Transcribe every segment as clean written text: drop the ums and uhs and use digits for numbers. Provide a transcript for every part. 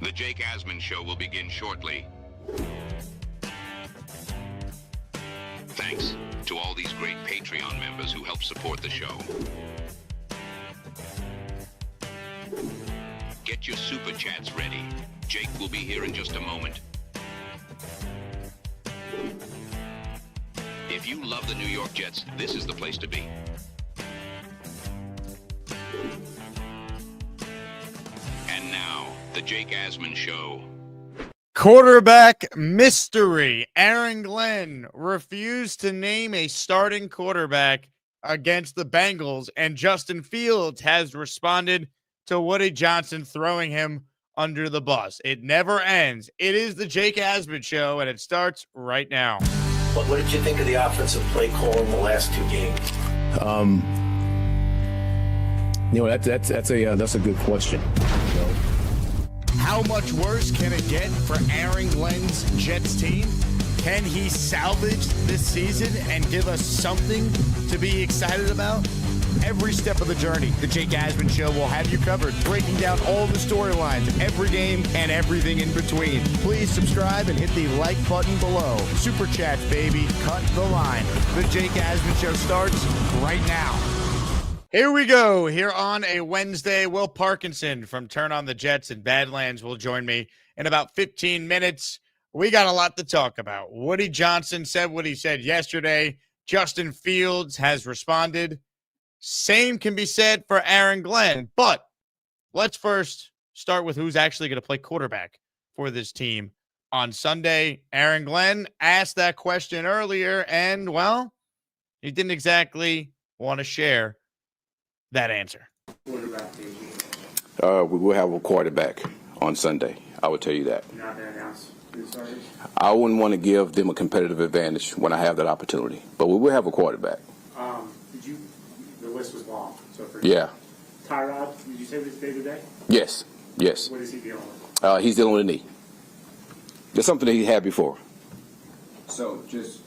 The Jake Asman Show will begin shortly. Thanks to all these great Patreon members who help support the show. Get your super chats ready. Jake will be here in just a moment. If you love the New York Jets, this is the place to be. And now, the Jake Asman Show. Quarterback mystery. Aaron Glenn refused to name a starting quarterback against the Bengals, and Justin Fields has responded to Woody Johnson throwing him under the bus. It never ends. It is the Jake Asman Show, and it starts right now. What did you think of the offensive play call in the last two games? That's a good question. How much worse can it get for Aaron Glenn's Jets team? Can he salvage this season and give us something to be excited about? Every step of the journey, the Jake Asman Show will have you covered, breaking down all the storylines, every game, and everything in between. Please subscribe and hit the like button below. Super Chats, baby. Cut the line. The Jake Asman Show starts right now. Here we go. Here on a Wednesday, Will Parkinson from Turn on the Jets and Badlands will join me in about 15 minutes. We got a lot to talk about. Woody Johnson said what he said yesterday. Justin Fields has responded. Same can be said for Aaron Glenn. But let's first start with who's actually going to play quarterback for this team on Sunday. Aaron Glenn asked that question earlier, and, well, he didn't exactly want to share that answer. We will have a quarterback on Sunday. I will tell you that. You're not going to announce who starters? I wouldn't want to give them a competitive advantage when I have that opportunity, but we will have a quarterback. The list was long. So for Yeah. Tyrod, did you say this day to day? Yes. What is he dealing with? He's dealing with a knee. It's something that he had before. So just,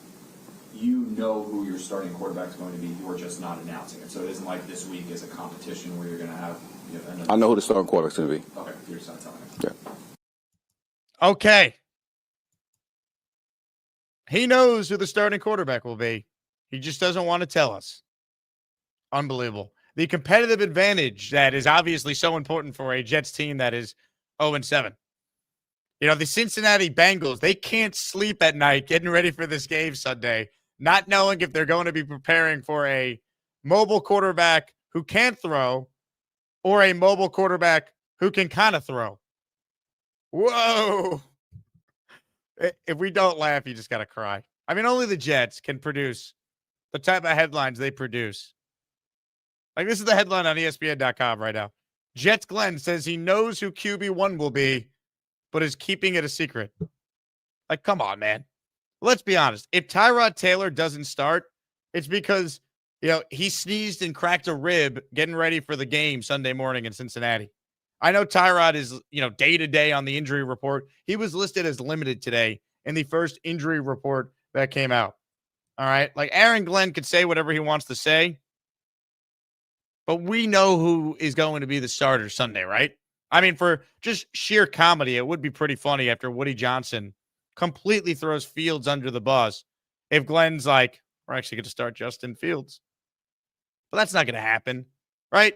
you know who your starting quarterback is going to be, you're just not announcing it. So it isn't like this week is a competition where you're going to have another. I know who the starting quarterback is going to be. Okay, you're just not telling me. Yeah. Okay. He knows who the starting quarterback will be. He just doesn't want to tell us. Unbelievable. The competitive advantage that is obviously so important for a Jets team that is 0-7. You know, the Cincinnati Bengals, they can't sleep at night getting ready for this game Sunday, not knowing if they're going to be preparing for a mobile quarterback who can't throw or a mobile quarterback who can kind of throw. Whoa. If we don't laugh, you just got to cry. I mean, only the Jets can produce the type of headlines they produce. Like, this is the headline on ESPN.com right now. Jets Glenn says he knows who QB1 will be, but is keeping it a secret. Like, come on, man. Let's be honest. If Tyrod Taylor doesn't start, it's because, he sneezed and cracked a rib getting ready for the game Sunday morning in Cincinnati. I know Tyrod is, day-to-day on the injury report. He was listed as limited today in the first injury report that came out. All right? Like, Aaron Glenn could say whatever he wants to say, but we know who is going to be the starter Sunday, right? I mean, for just sheer comedy, it would be pretty funny after Woody Johnson completely throws Fields under the bus if Glenn's like, we're actually going to start Justin Fields. But that's not going to happen, right?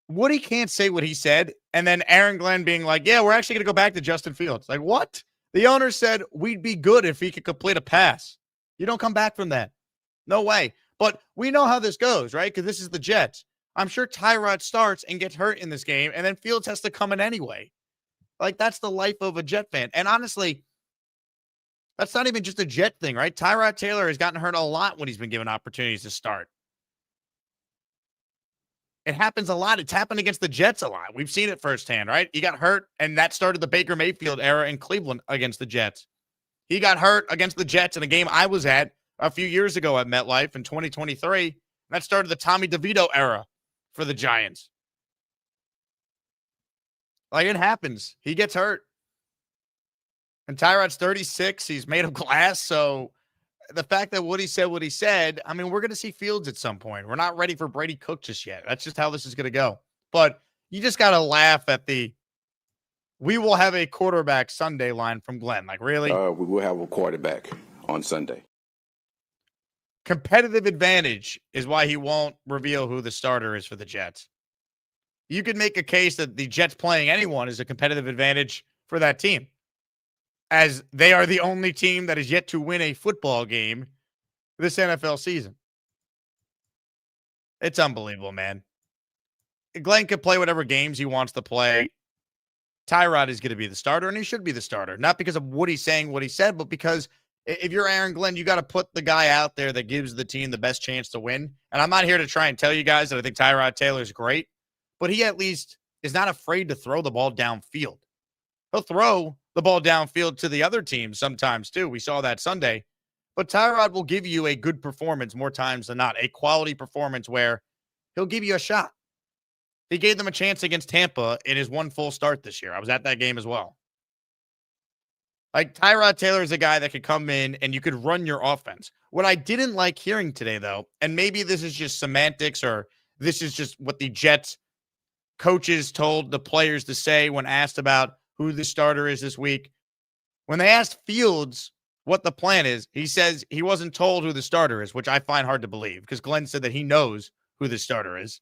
Woody can't say what he said, and then Aaron Glenn being like, yeah, we're actually going to go back to Justin Fields. Like, what? The owner said we'd be good if he could complete a pass. You don't come back from that. No way. But we know how this goes, right? Because this is the Jets. I'm sure Tyrod starts and gets hurt in this game, and then Fields has to come in anyway. Like, that's the life of a Jet fan. And honestly, that's not even just a Jet thing, right? Tyrod Taylor has gotten hurt a lot when he's been given opportunities to start. It happens a lot. It's happened against the Jets a lot. We've seen it firsthand, right? He got hurt, and that started the Baker Mayfield era in Cleveland against the Jets. He got hurt against the Jets in a game I was at a few years ago at MetLife in 2023. And that started the Tommy DeVito era for the Giants. Like, it happens. He gets hurt. And Tyrod's 36. He's made of glass. So the fact that Woody said what he said, I mean, we're going to see Fields at some point. We're not ready for Brady Cook just yet. That's just how this is going to go. But you just got to laugh at the we will have a quarterback Sunday line from Glenn. Like, really? We will have a quarterback on Sunday. Competitive advantage is why he won't reveal who the starter is for the Jets. You could make a case that the Jets playing anyone is a competitive advantage for that team, as they are the only team that is yet to win a football game this NFL season. It's unbelievable, man. Glenn could play whatever games he wants to play. Tyrod is going to be the starter, and he should be the starter. Not because of what he's saying, what he said, but because if you're Aaron Glenn, you got to put the guy out there that gives the team the best chance to win. And I'm not here to try and tell you guys that I think Tyrod Taylor is great, but he at least is not afraid to throw the ball downfield. He'll throw the ball downfield to the other team sometimes too. We saw that Sunday. But Tyrod will give you a good performance more times than not, a quality performance where he'll give you a shot. He gave them a chance against Tampa in his one full start this year. I was at that game as well. Like, Tyrod Taylor is a guy that could come in and you could run your offense. What I didn't like hearing today, though, and maybe this is just semantics or this is just what the Jets coaches told the players to say when asked about who the starter is this week. When they asked Fields what the plan is, he says he wasn't told who the starter is, which I find hard to believe because Glenn said that he knows who the starter is.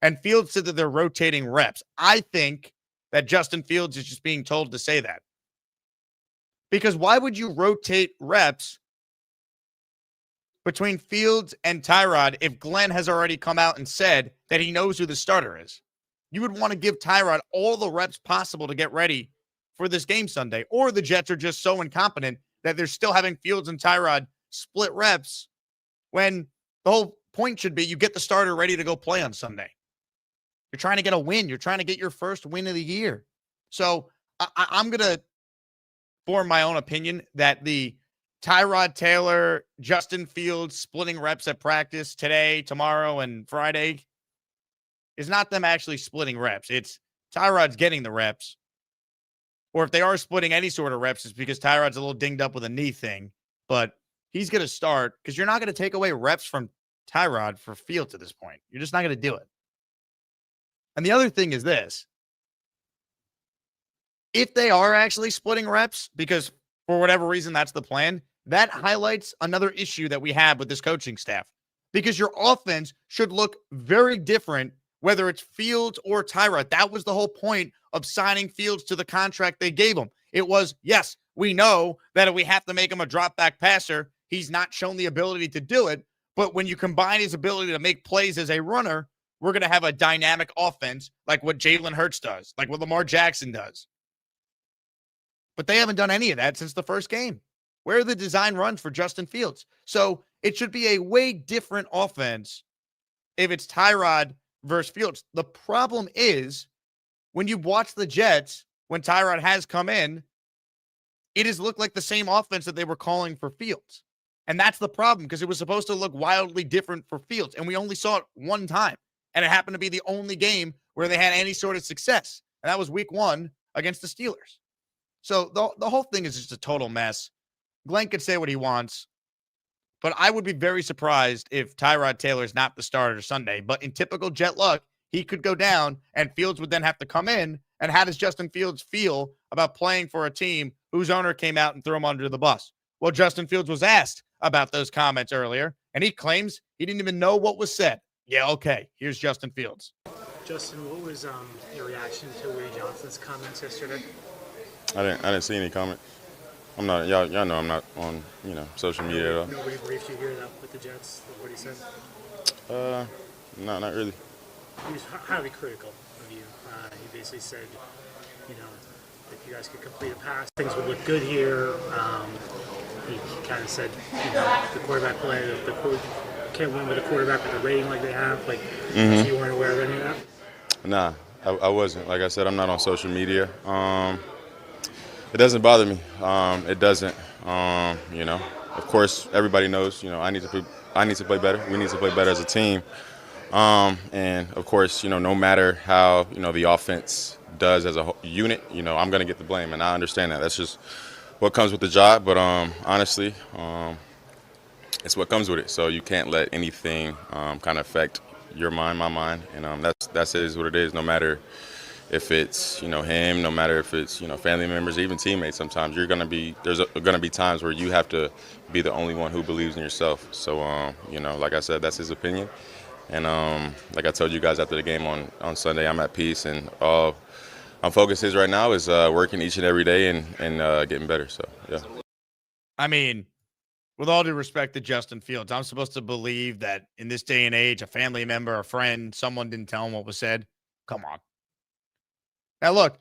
And Fields said that they're rotating reps. I think that Justin Fields is just being told to say that. Because why would you rotate reps between Fields and Tyrod if Glenn has already come out and said that he knows who the starter is? You would want to give Tyrod all the reps possible to get ready for this game Sunday. Or the Jets are just so incompetent that they're still having Fields and Tyrod split reps when the whole point should be you get the starter ready to go play on Sunday. You're trying to get a win. You're trying to get your first win of the year. So I'm going to form my own opinion that the Tyrod Taylor, Justin Fields splitting reps at practice today, tomorrow, and Friday is not them actually splitting reps. It's Tyrod's getting the reps. Or if they are splitting any sort of reps, it's because Tyrod's a little dinged up with a knee thing. But he's going to start because you're not going to take away reps from Tyrod for Fields at this point. You're just not going to do it. And the other thing is this. If they are actually splitting reps, because for whatever reason that's the plan, that highlights another issue that we have with this coaching staff. Because your offense should look very different whether it's Fields or Tyrod. That was the whole point of signing Fields to the contract they gave him. It was, yes, we know that if we have to make him a drop-back passer, he's not shown the ability to do it. But when you combine his ability to make plays as a runner, we're going to have a dynamic offense like what Jalen Hurts does, like what Lamar Jackson does. But they haven't done any of that since the first game. Where are the design runs for Justin Fields? So it should be a way different offense if it's Tyrod versus Fields. The problem is when you watch the Jets, when Tyrod has come in, it has looked like the same offense that they were calling for Fields. And that's the problem because it was supposed to look wildly different for Fields. And we only saw it one time. And it happened to be the only game where they had any sort of success. And that was week 1 against the Steelers. So the whole thing is just a total mess. Glenn could say what he wants, but I would be very surprised if Tyrod Taylor is not the starter Sunday. But in typical Jet luck, he could go down and Fields would then have to come in. And how does Justin Fields feel about playing for a team whose owner came out and threw him under the bus? Well, Justin Fields was asked about those comments earlier, and he claims he didn't even know what was said. Yeah, okay. Here's Justin Fields. Justin, what was your reaction to Woody Johnson's comments yesterday? I didn't see any comment. I'm not y'all know I'm not on social media at all. Nobody briefed you here with the Jets, what he said? No, not really. He was highly critical of you. He basically said, if you guys could complete a pass, things would look good here. He kind of said, the quarterback play, the can't win with a quarterback with a rating like they have. Like, you weren't aware of any of that? Nah, I wasn't. Like I said, I'm not on social media. It doesn't bother me. It doesn't. Of course, everybody knows. I need to play better. We need to play better as a team. And of course, no matter how the offense does as a unit, I'm gonna get the blame, and I understand that. That's just what comes with the job. But honestly, it's what comes with it. So you can't let anything kind of affect your mind, my mind, and that's it is what it is. No matter if it's, him, no matter if it's, family members, even teammates, sometimes there's going to be times where you have to be the only one who believes in yourself. So, like I said, that's his opinion. And like I told you guys after the game on Sunday, I'm at peace, and all I'm focused is right now is working each and every day and getting better. So, yeah. I mean, with all due respect to Justin Fields, I'm supposed to believe that in this day and age, a family member, a friend, someone didn't tell him what was said. Come on. Now, look,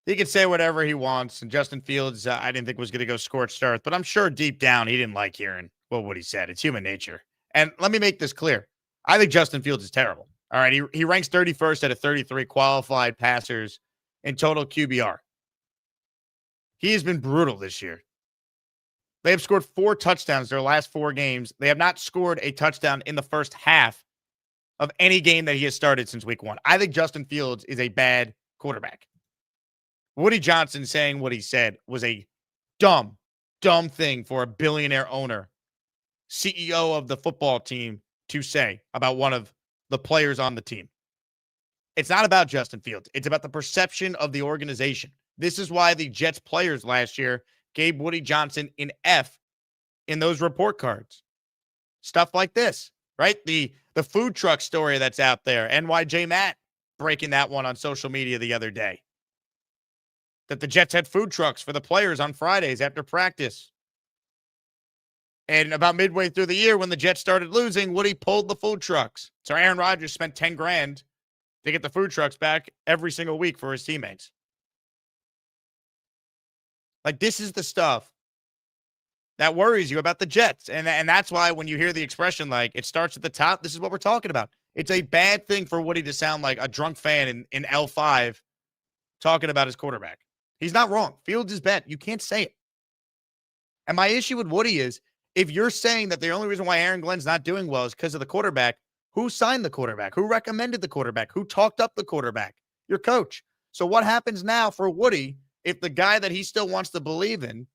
he can say whatever he wants, and Justin Fields, I didn't think was going to go scorched earth, but I'm sure deep down he didn't like hearing what he said. It's human nature. And let me make this clear. I think Justin Fields is terrible. All right, he ranks 31st out of 33 qualified passers in total QBR. He has been brutal this year. They have scored 4 touchdowns their last 4 games. They have not scored a touchdown in the first half of any game that he has started since week 1. I think Justin Fields is a bad quarterback. Woody Johnson saying what he said was a dumb thing for a billionaire owner, CEO of the football team to say about one of the players on the team. It's not about Justin Fields. It's about the perception of the organization. This is why the Jets players last year gave Woody Johnson an F in those report cards. Stuff like this, right? The food truck story that's out there. NYJ Matt breaking that one on social media the other day. That the Jets had food trucks for the players on Fridays after practice. And about midway through the year when the Jets started losing, Woody pulled the food trucks. So Aaron Rodgers spent $10,000 to get the food trucks back every single week for his teammates. Like, this is the stuff that worries you about the Jets. And that's why when you hear the expression, like, it starts at the top, this is what we're talking about. It's a bad thing for Woody to sound like a drunk fan in L5 talking about his quarterback. He's not wrong. Fields is bad. You can't say it. And my issue with Woody is, if you're saying that the only reason why Aaron Glenn's not doing well is because of the quarterback, who signed the quarterback? Who recommended the quarterback? Who talked up the quarterback? Your coach. So what happens now for Woody if the guy that he still wants to believe in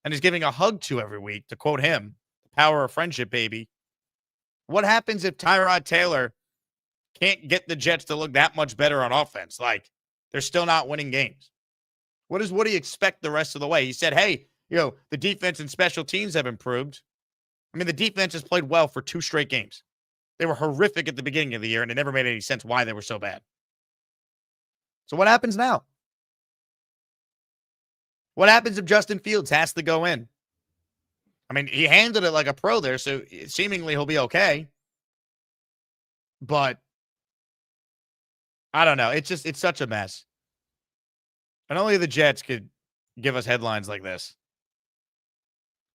and is giving a hug to every week, to quote him, the power of friendship, baby? What happens if Tyrod Taylor can't get the Jets to look that much better on offense? Like, they're still not winning games. What does Woody expect the rest of the way? He said, hey, the defense and special teams have improved. I mean, the defense has played well for 2 straight games. They were horrific at the beginning of the year, and it never made any sense why they were so bad. So what happens now? What happens if Justin Fields has to go in? I mean, he handled it like a pro there, so seemingly he'll be okay. But I don't know. It's such a mess. And only the Jets could give us headlines like this.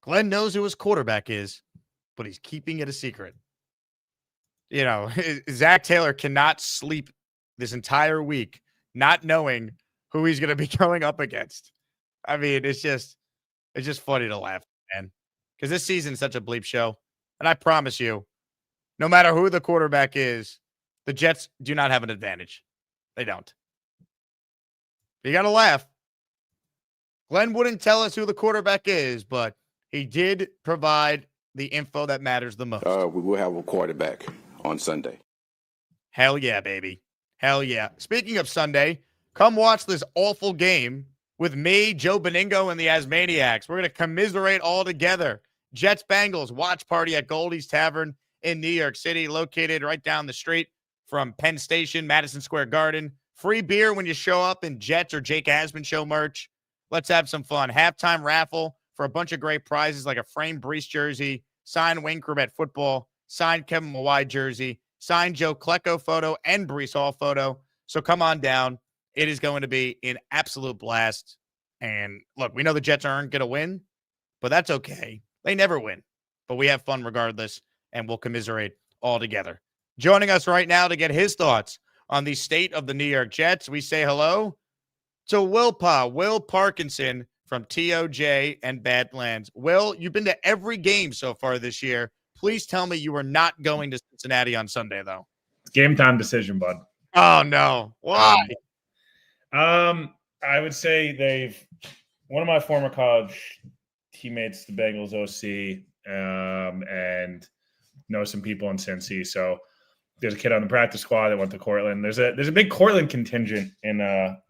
Glenn knows who his quarterback is, but he's keeping it a secret. Zach Taylor cannot sleep this entire week not knowing who he's going to be going up against. I mean, it's just funny to laugh, man, because this season's such a bleep show. And I promise you, no matter who the quarterback is, the Jets do not have an advantage. They don't. You got to laugh. Glenn wouldn't tell us who the quarterback is, but he did provide the info that matters the most. We will have a quarterback on Sunday. Hell yeah, baby. Hell yeah. Speaking of Sunday, come watch this awful game with me, Joe Beningo, and the Asmaniacs. We're going to commiserate all together. Jets Bengals watch party at Goldies Tavern in New York City, located right down the street from Penn Station, Madison Square Garden. Free beer when you show up in Jets or Jake Asman show merch. Let's have some fun. Halftime raffle for a bunch of great prizes like a framed Brees jersey, signed Wayne Corbett football, signed Kevin Mawai jersey, signed Joe Klecko photo, and Brees Hall photo. So come on down. It is going to be an absolute blast. And look, we know the Jets aren't going to win, but that's okay. They never win. But we have fun regardless, and we'll commiserate all together. Joining us right now to get his thoughts on the state of the New York Jets, we say hello to Will Parkinson from TOJ and Badlands. Will, you've been to every game so far this year. Please tell me you are not going to Cincinnati on Sunday, though. Game time decision, bud. Oh, no. Why? I would say one of my former college teammates, the Bengals OC, and know some people in Cincy. So there's a kid on the practice squad that went to Cortland. There's a big Cortland contingent in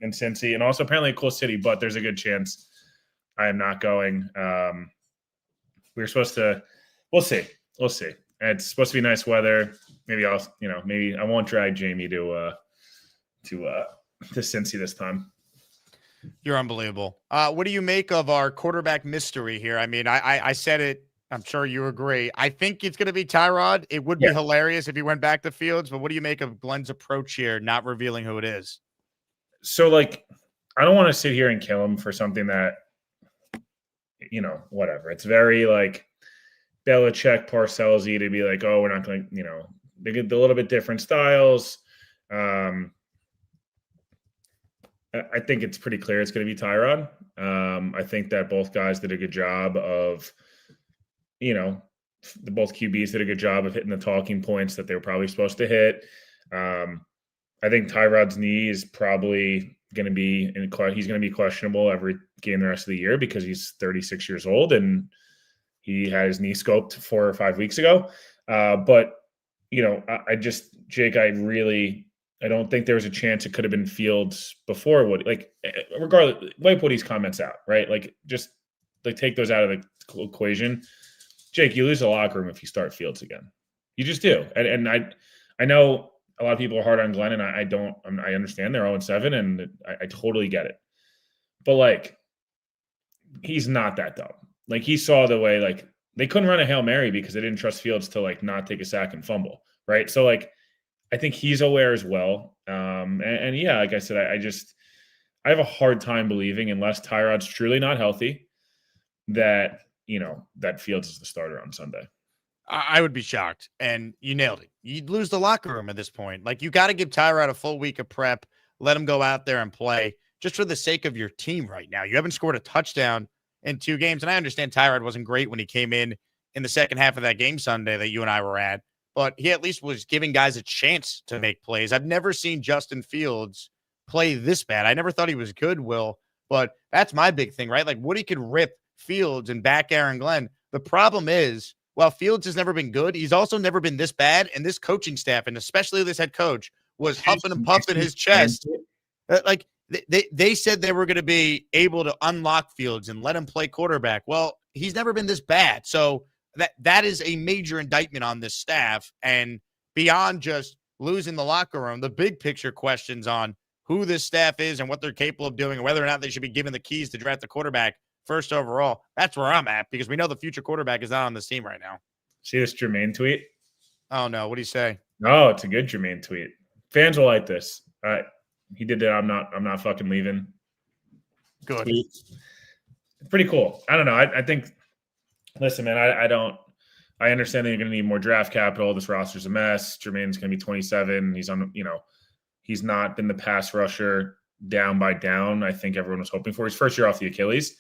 Cincy, and also apparently a cool city. But there's a good chance I am not going. We were supposed to. We'll see. It's supposed to be nice weather. Maybe maybe I won't drag Jamie to Cincy this time. You're unbelievable. What do you make of our quarterback mystery here? I mean, I said it. I'm sure you agree. I think it's going to be Tyrod. It would be hilarious if he went back to Fields, but what do you make of Glenn's approach here, not revealing who it is? So, like, I don't want to sit here and kill him for something that, whatever. It's very, like, Belichick, Parcells-y to be like, oh, we're not going to, they get a little bit different styles. I think it's pretty clear it's going to be Tyrod. I think that both guys did a good job of, both QBs did a good job of hitting the talking points that they were probably supposed to hit. I think Tyrod's knee is probably going to be he's going to be questionable every game the rest of the year because he's 36 years old and he had his knee scoped 4 or 5 weeks ago. But Jake, I don't think there was a chance it could have been Fields before regardless, wipe Woody's comments out, right? Like, just take those out of the equation. Jake, you lose the locker room if you start Fields again. You just do. And I know a lot of people are hard on Glenn, and I understand they're 0-7, and I totally get it. But, he's not that dumb. He saw the way, they couldn't run a Hail Mary because they didn't trust Fields to, not take a sack and fumble, right? So, I think he's aware as well. Yeah, like I said, I have a hard time believing, unless Tyrod's truly not healthy, that that Fields is the starter on Sunday. I would be shocked, and you nailed it. You'd lose the locker room at this point. You got to give Tyrod a full week of prep, let him go out there and play, just for the sake of your team right now. You haven't scored a touchdown in 2 games, and I understand Tyrod wasn't great when he came in the second half of that game Sunday that you and I were at, but he at least was giving guys a chance to make plays. I've never seen Justin Fields play this bad. I never thought he was good, Will, but that's my big thing, right? Woody could rip Fields and back Aaron Glenn. The problem is, while Fields has never been good, he's also never been this bad, and this coaching staff, and especially this head coach, was huffing and puffing his chest. They said they were going to be able to unlock Fields and let him play quarterback. Well, he's never been this bad. So that is a major indictment on this staff. And beyond just losing the locker room, the big picture questions on who this staff is and what they're capable of doing and whether or not they should be given the keys to draft the quarterback first overall. That's where I'm at because we know the future quarterback is not on this team right now. See this Jermaine tweet? Oh, no. What do you say? No, it's a good Jermaine tweet. Fans will like this. He did that. I'm not fucking leaving. Good. Tweet. Pretty cool. I don't know. I think, listen, man, I understand that you're going to need more draft capital. This roster's a mess. Jermaine's going to be 27. He's not been the pass rusher down by down. I think everyone was hoping for his first year off the Achilles.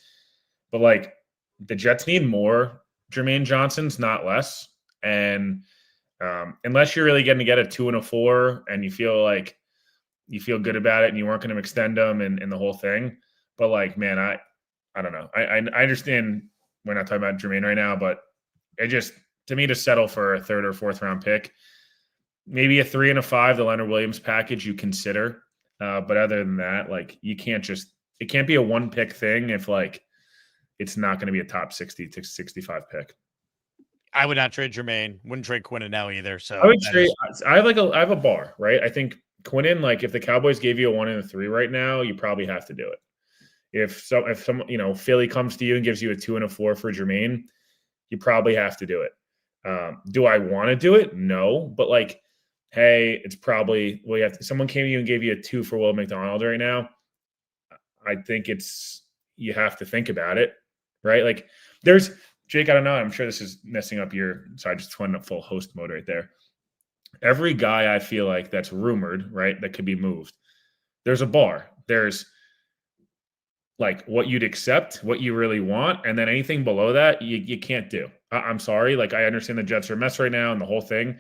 But the Jets need more Jermaine Johnsons, not less. And unless you're really going to get a 2 and a 4 and you feel good about it and you weren't going to extend them and the whole thing. But man, I don't know. I understand we're not talking about Jermaine right now, but to me, to settle for a 3rd or 4th round pick, maybe a 3 and a 5, the Leonard Williams package you consider. But other than that, you can't it can't be a 1 pick thing if it's not going to be a top 60 to 65 pick. I would not trade Jermaine. Wouldn't trade Quinnen now either. So I would trade. I have a bar, right? I think Quinnen, if the Cowboys gave you a 1 and a 3 right now, you probably have to do it. If some Philly comes to you and gives you a 2 and a 4 for Jermaine, you probably have to do it. Do I want to do it? No, but hey, it's probably someone came to you and gave you a 2 for Will McDonald right now. I think you have to think about it, right? There's Jake. I don't know. I'm sure this is messing up so I just went up full host mode right there. Every guy I feel that's rumored, right, that could be moved. There's a bar. There's what you'd accept, what you really want, and then anything below that you can't do. I'm sorry. I understand the Jets are a mess right now and the whole thing.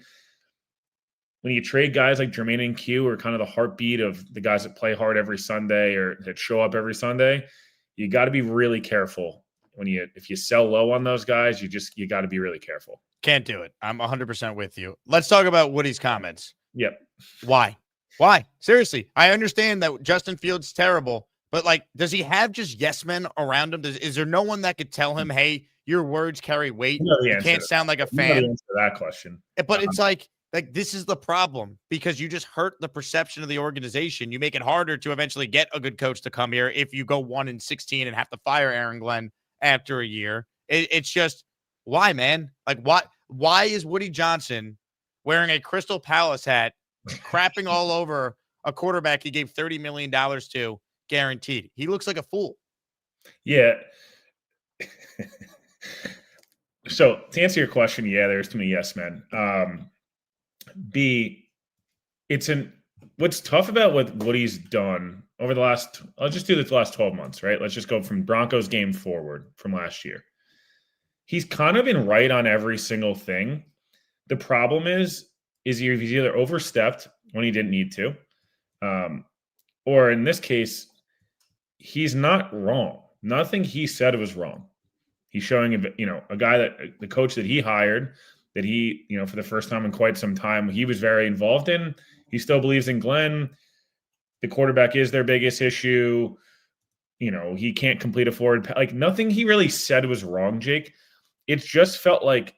When you trade guys like Jermaine and Q, or kind of the heartbeat of the guys that play hard every Sunday or that show up every Sunday, you got to be really careful. If you sell low on those guys, you got to be really careful. Can't do it. I'm 100% with you. Let's talk about Woody's comments. Yep. Why? Why? Seriously, I understand that Justin Fields is terrible, but like, does he have just yes men around him? Is there no one that could tell him, hey, your words carry weight? You know the You answer can't to sound like a that. You know the fan. answer to that question. But it's like this is the problem because you just hurt the perception of the organization. You make it harder to eventually get a good coach to come here if you go 1-16 and have to fire Aaron Glenn after a year. It's just why, man? Like, why is Woody Johnson wearing a Crystal Palace hat, crapping all over a quarterback he gave $30 million to, guaranteed? He looks like a fool. Yeah. So to answer your question, yeah, there's too many yes men. B, what's tough about what he's done over the last, let's just do the last 12 months, right? Let's just go from Broncos game forward from last year. He's kind of been right on every single thing. The problem is he's either overstepped when he didn't need to, or in this case, he's not wrong. Nothing he said was wrong. He's showing, a guy that the coach that he hired, that he, for the first time in quite some time, he was very involved in. He still believes in Glenn. The quarterback is their biggest issue. He can't complete a forward. Like, nothing he really said was wrong, Jake. It just felt like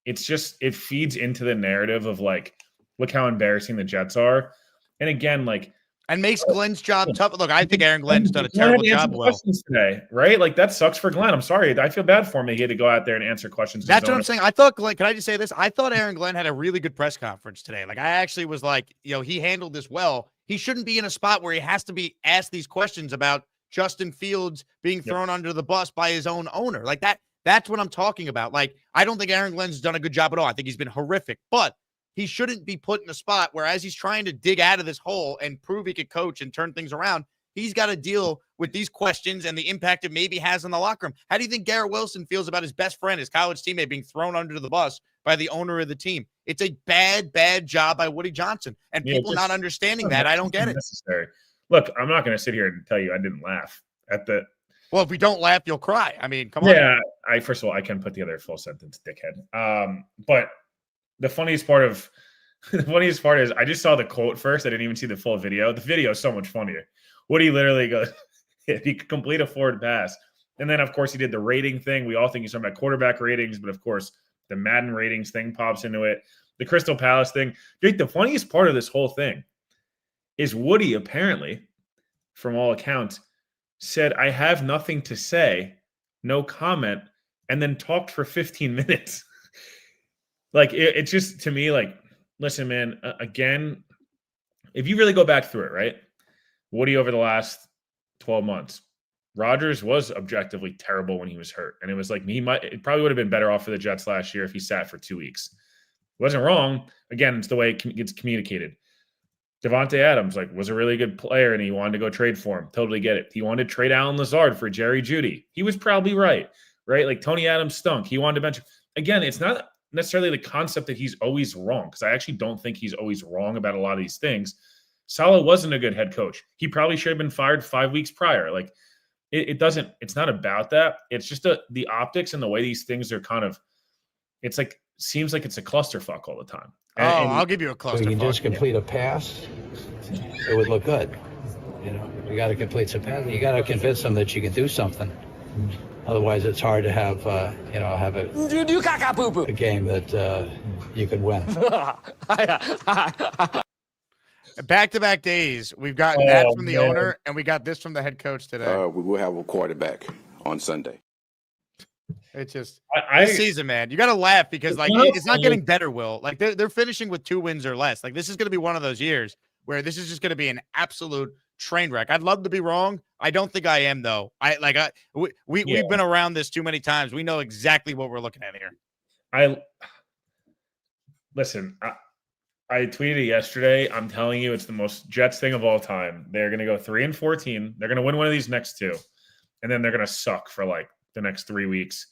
it feeds into the narrative of like, look how embarrassing the Jets are. And again, like, and makes Glenn's job tough. Look, I think Aaron Glenn's done a terrible job. Questions today, right? Like, that sucks for Glenn. I'm sorry. I feel bad for him. He had to go out there and answer questions. That's what I'm saying. I thought Glenn, can I just say this? I thought Aaron Glenn had a really good press conference today. Like, I actually was like, he handled this well. He shouldn't be in a spot where he has to be asked these questions about Justin Fields being thrown under the bus by his own owner. Like that. That's what I'm talking about. Like, I don't think Aaron Glenn's done a good job at all. I think he's been horrific, but he shouldn't be put in a spot where, as he's trying to dig out of this hole and prove he could coach and turn things around, he's got to deal with these questions and the impact it maybe has in the locker room. How do you think Garrett Wilson feels about his best friend, his college teammate, being thrown under the bus by the owner of the team? It's a bad job by Woody Johnson. And people not understanding that, I don't get it. Necessary. Look, I'm not going to sit here and tell you I didn't laugh at the. Well, if we don't laugh, you'll cry. I mean, come on. Yeah, first of all, I can put together a full sentence, dickhead. But the funniest part is I just saw the quote first. I didn't even see the full video. The video is so much funnier. Woody literally goes, if he could complete a forward pass. And then, of course, he did the rating thing. We all think he's talking about quarterback ratings, but of course, the Madden ratings thing pops into it. The Crystal Palace thing. Dude, the funniest part of this whole thing is Woody, apparently, from all accounts, said, I have nothing to say, no comment, and then talked for 15 minutes. Like, it's just, to me, like, listen, man, again, if you really go back through it, right? Woody over the last 12 months, Rodgers was objectively terrible when he was hurt. And it was like, it probably would have been better off for the Jets last year if he sat for 2 weeks. It wasn't wrong. Again, it's the way it gets communicated. Devontae Adams, was a really good player, and he wanted to go trade for him. Totally get it. He wanted to trade Alan Lazard for Jerry Jeudy. He was probably right? Like, Tony Adams stunk. He wanted to bench. Again, it's not necessarily the concept that he's always wrong, because I actually don't think he's always wrong about a lot of these things. Saleh wasn't a good head coach. He probably should have been fired 5 weeks prior. Like, it's not about that. It's just the optics and the way these things are kind of, seems like it's a clusterfuck all the time. And I'll give you a clusterfuck. So you can just complete a pass, it would look good. You got to complete some passes. You got to convince them that you can do something. Otherwise, it's hard to have a game that you could win. Back-to-back days, we've gotten that from the owner, and we got this from the head coach today. We will have a quarterback on Sunday. It's just this season, man. You got to laugh because it's not getting better, Will. Like, they're finishing with 2 wins or less. Like, this is going to be one of those years where this is just going to be an absolute train wreck. I'd love to be wrong. I don't think I am, though. We've been around this too many times. We know exactly what we're looking at here. I tweeted yesterday. I'm telling you, it's the most Jets thing of all time. They're going to go 3-14. They're going to win one of these next 2, and then they're going to suck for the next 3 weeks.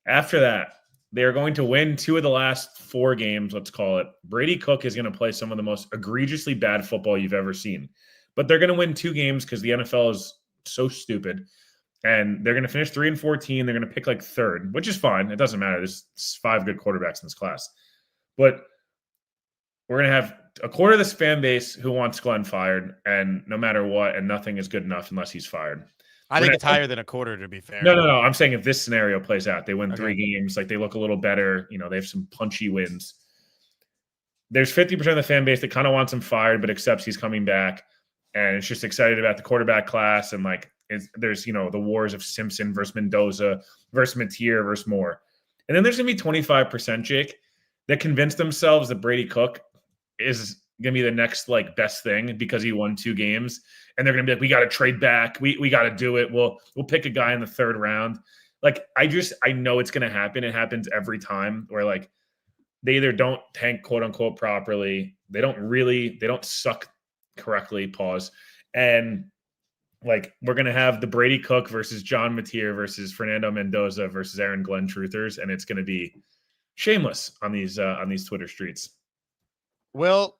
After that, they're going to win 2 of the last 4 games, let's call it. Brady Cook is going to play some of the most egregiously bad football you've ever seen. But they're going to win 2 games because the NFL is so stupid. And they're going to finish 3-14. They're going to pick 3rd, which is fine. It doesn't matter. There's 5 good quarterbacks in this class. But we're going to have a quarter of this fan base who wants Glenn fired, and no matter what, and nothing is good enough unless he's fired. I think it's higher than a quarter, to be fair. No. I'm saying if this scenario plays out, they win 3 Okay. games, like they look a little better. They have some punchy wins. There's 50% of the fan base that kind of wants him fired, but accepts he's coming back, and it's just excited about the quarterback class. And like, there's the wars of Simpson versus Mendoza versus Mateer versus Moore, and then there's gonna be 25%, Jake, that convince themselves that Brady Cook is gonna be the next like best thing because he won 2 games, and they're gonna be like, we got to trade back, we got to do it. We'll pick a guy in the 3rd round. Like I know it's gonna happen. It happens every time where like they either don't tank quote unquote properly, they don't suck correctly, pause, and like we're gonna have the Brady Cook versus John Mateer versus Fernando Mendoza versus Aaron Glenn truthers, and it's gonna be shameless on these Twitter streets. Well,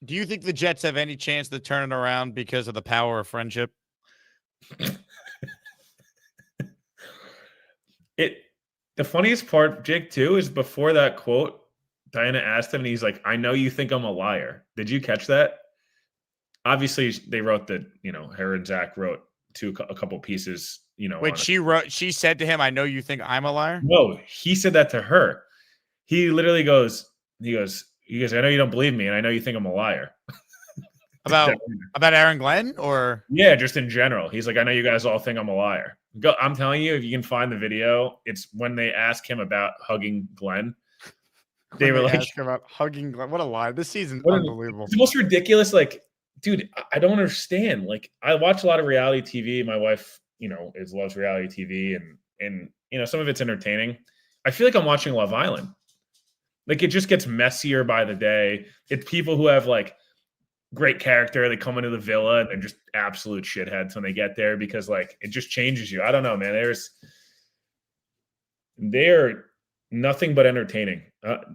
do you think the Jets have any chance to turn it around because of the power of friendship? The funniest part, Jake, too, is before that quote, Diana asked him, and he's like, I know you think I'm a liar. Did you catch that? Obviously, they wrote that, her and Zach wrote a couple pieces, Wait, she said to him, I know you think I'm a liar? No, he said that to her. He literally goes, I know you don't believe me, and I know you think I'm a liar. About Aaron Glenn, or? Yeah, just in general. He's like, I know you guys all think I'm a liar. I'm telling you, if you can find the video, it's when they ask him about hugging Glenn. They were like, ask about hugging Glenn. What a lie. This season's unbelievable. It's the most ridiculous. Like, dude, I don't understand. Like, I watch a lot of reality TV. My wife, loves reality TV, and some of it's entertaining. I feel like I'm watching Love Island. Like, it just gets messier by the day. It's people who have like great character. They come into the villa and they're just absolute shitheads when they get there because like it just changes you. I don't know, man. They're nothing but entertaining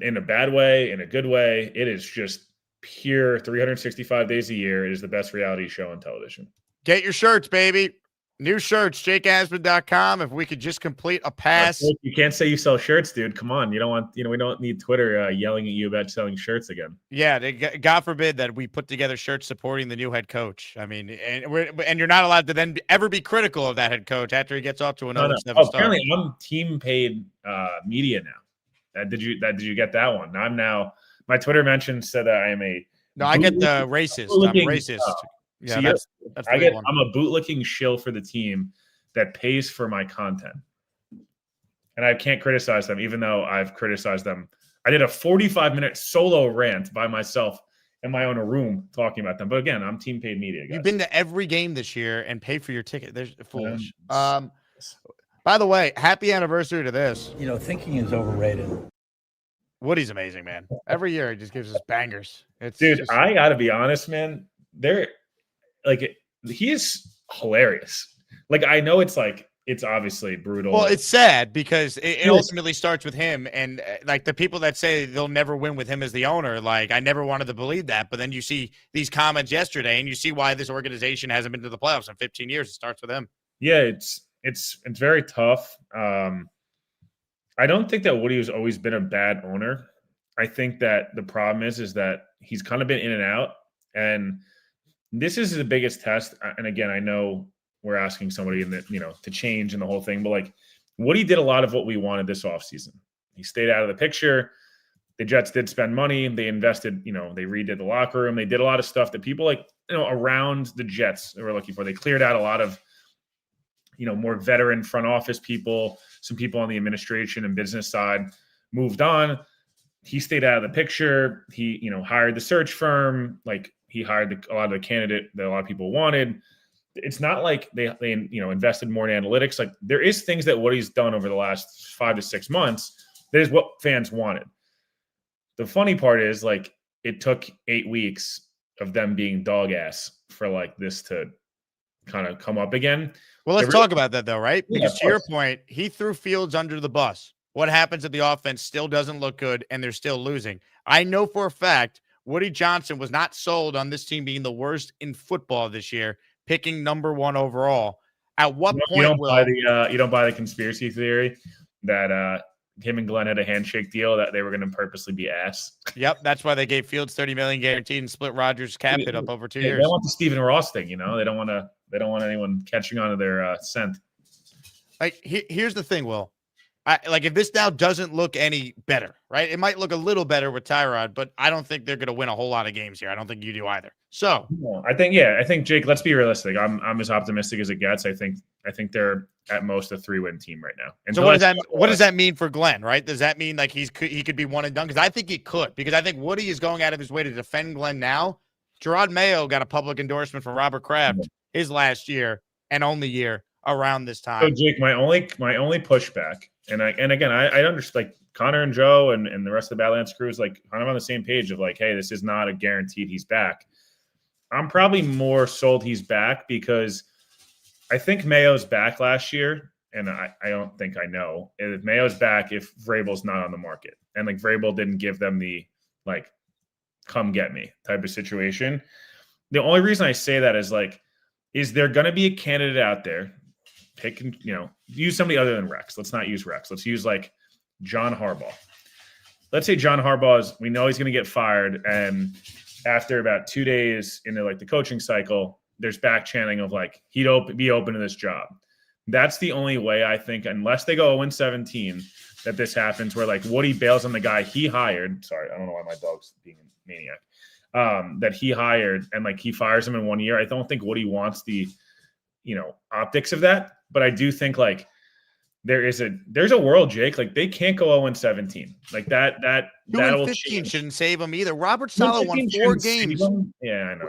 in a bad way, in a good way. It is just pure 365 days a year. It is the best reality show on television. Get your shirts, baby. New shirts, jakeasman.com. If we could just complete a pass. You can't say you sell shirts, dude. Come on. You don't want, we don't need Twitter yelling at you about selling shirts again. Yeah. God forbid that we put together shirts supporting the new head coach. I mean, and you're not allowed to then ever be critical of that head coach after he gets off to another 7-star. Apparently I'm team paid media now. Did you get that one? My Twitter mention said that I am I get the racist. I'm racist. Yeah, that's I'm a bootlicking shill for the team that pays for my content. And I can't criticize them, even though I've criticized them. I did a 45-minute solo rant by myself in my own room talking about them. But again, I'm team paid media, guys. You've been to every game this year and paid for your ticket. They're foolish. By the way, happy anniversary to this. Thinking is overrated. Woody's amazing, man. Every year he just gives us bangers. Dude, I got to be honest, man. He is hilarious. Like, I know it's obviously brutal. Well, it's sad because it ultimately starts with him, and like the people that say they'll never win with him as the owner, like I never wanted to believe that. But then you see these comments yesterday, and you see why this organization hasn't been to the playoffs in 15 years. It starts with him. Yeah, it's very tough. I don't think that Woody has always been a bad owner. I think that the problem is that he's kind of been in and out, and this is the biggest test. And again, I know we're asking somebody to change and the whole thing, but like Woody did a lot of what we wanted this offseason. He stayed out of the picture. The Jets did spend money. They invested, they redid the locker room. They did a lot of stuff that people around the Jets were looking for. They cleared out a lot of, more veteran front office people, some people on the administration and business side moved on. He stayed out of the picture. He, hired the search firm. Like, he hired a lot of the candidate that a lot of people wanted. It's not like they invested more in analytics. Like, there is things that Woody's done over the last 5 to 6 months that is what fans wanted. The funny part is, like, it took 8 weeks of them being dog ass for like this to kind of come up again. Well, let's talk about that though, right? Because to your point, he threw Fields under the bus. What happens if the offense still doesn't look good and they're still losing? I know for a fact Woody Johnson was not sold on this team being the worst in football this year, picking number 1 overall. At what point you don't buy the conspiracy theory that him and Glenn had a handshake deal that they were going to purposely be ass. Yep, that's why they gave Fields $30 million guaranteed and split Rodgers' cap hit up over 2 years. They want the Stephen Ross thing, you know. They don't want anyone catching on to their scent. Like here's the thing, Will. If this now doesn't look any better, right? It might look a little better with Tyrod, but I don't think they're going to win a whole lot of games here. I don't think you do either. So I think Jake, let's be realistic. I'm as optimistic as it gets. I think they're at most a 3-win team right now. And so what does that mean for Glenn, right? Does that mean like he could be one and done? Because I think he could, because I think Woody is going out of his way to defend Glenn now. Gerard Mayo got a public endorsement from Robert Kraft his last year and only year around this time. So Jake, my only pushback, and again I understand, like Connor and Joe and the rest of the Badlands crew is like kind of on the same page of like, hey, this is not a guaranteed he's back. I'm probably more sold he's back because I think Mayo's back last year, and I don't think I know if Mayo's back if Vrabel's not on the market, and like Vrabel didn't give them the like come get me type of situation. The only reason I say that is there going to be a candidate out there? Use somebody other than Rex. Let's not use Rex. Let's use like John Harbaugh. Let's say John Harbaugh we know he's going to get fired, and after about 2 days into like the coaching cycle, there's back chanting of like he'd be open to this job. That's the only way I think, unless they go 0-17, that this happens where like Woody bails on the guy he hired. Sorry, I don't know why my dog's being a maniac. That he hired and like he fires him in 1 year. I don't think Woody wants the optics of that, but I do think like there's a world, Jake, like they can't go 0-17 like that 2-15 shouldn't save them either. Robert Saleh won 4 games. Yeah, I know.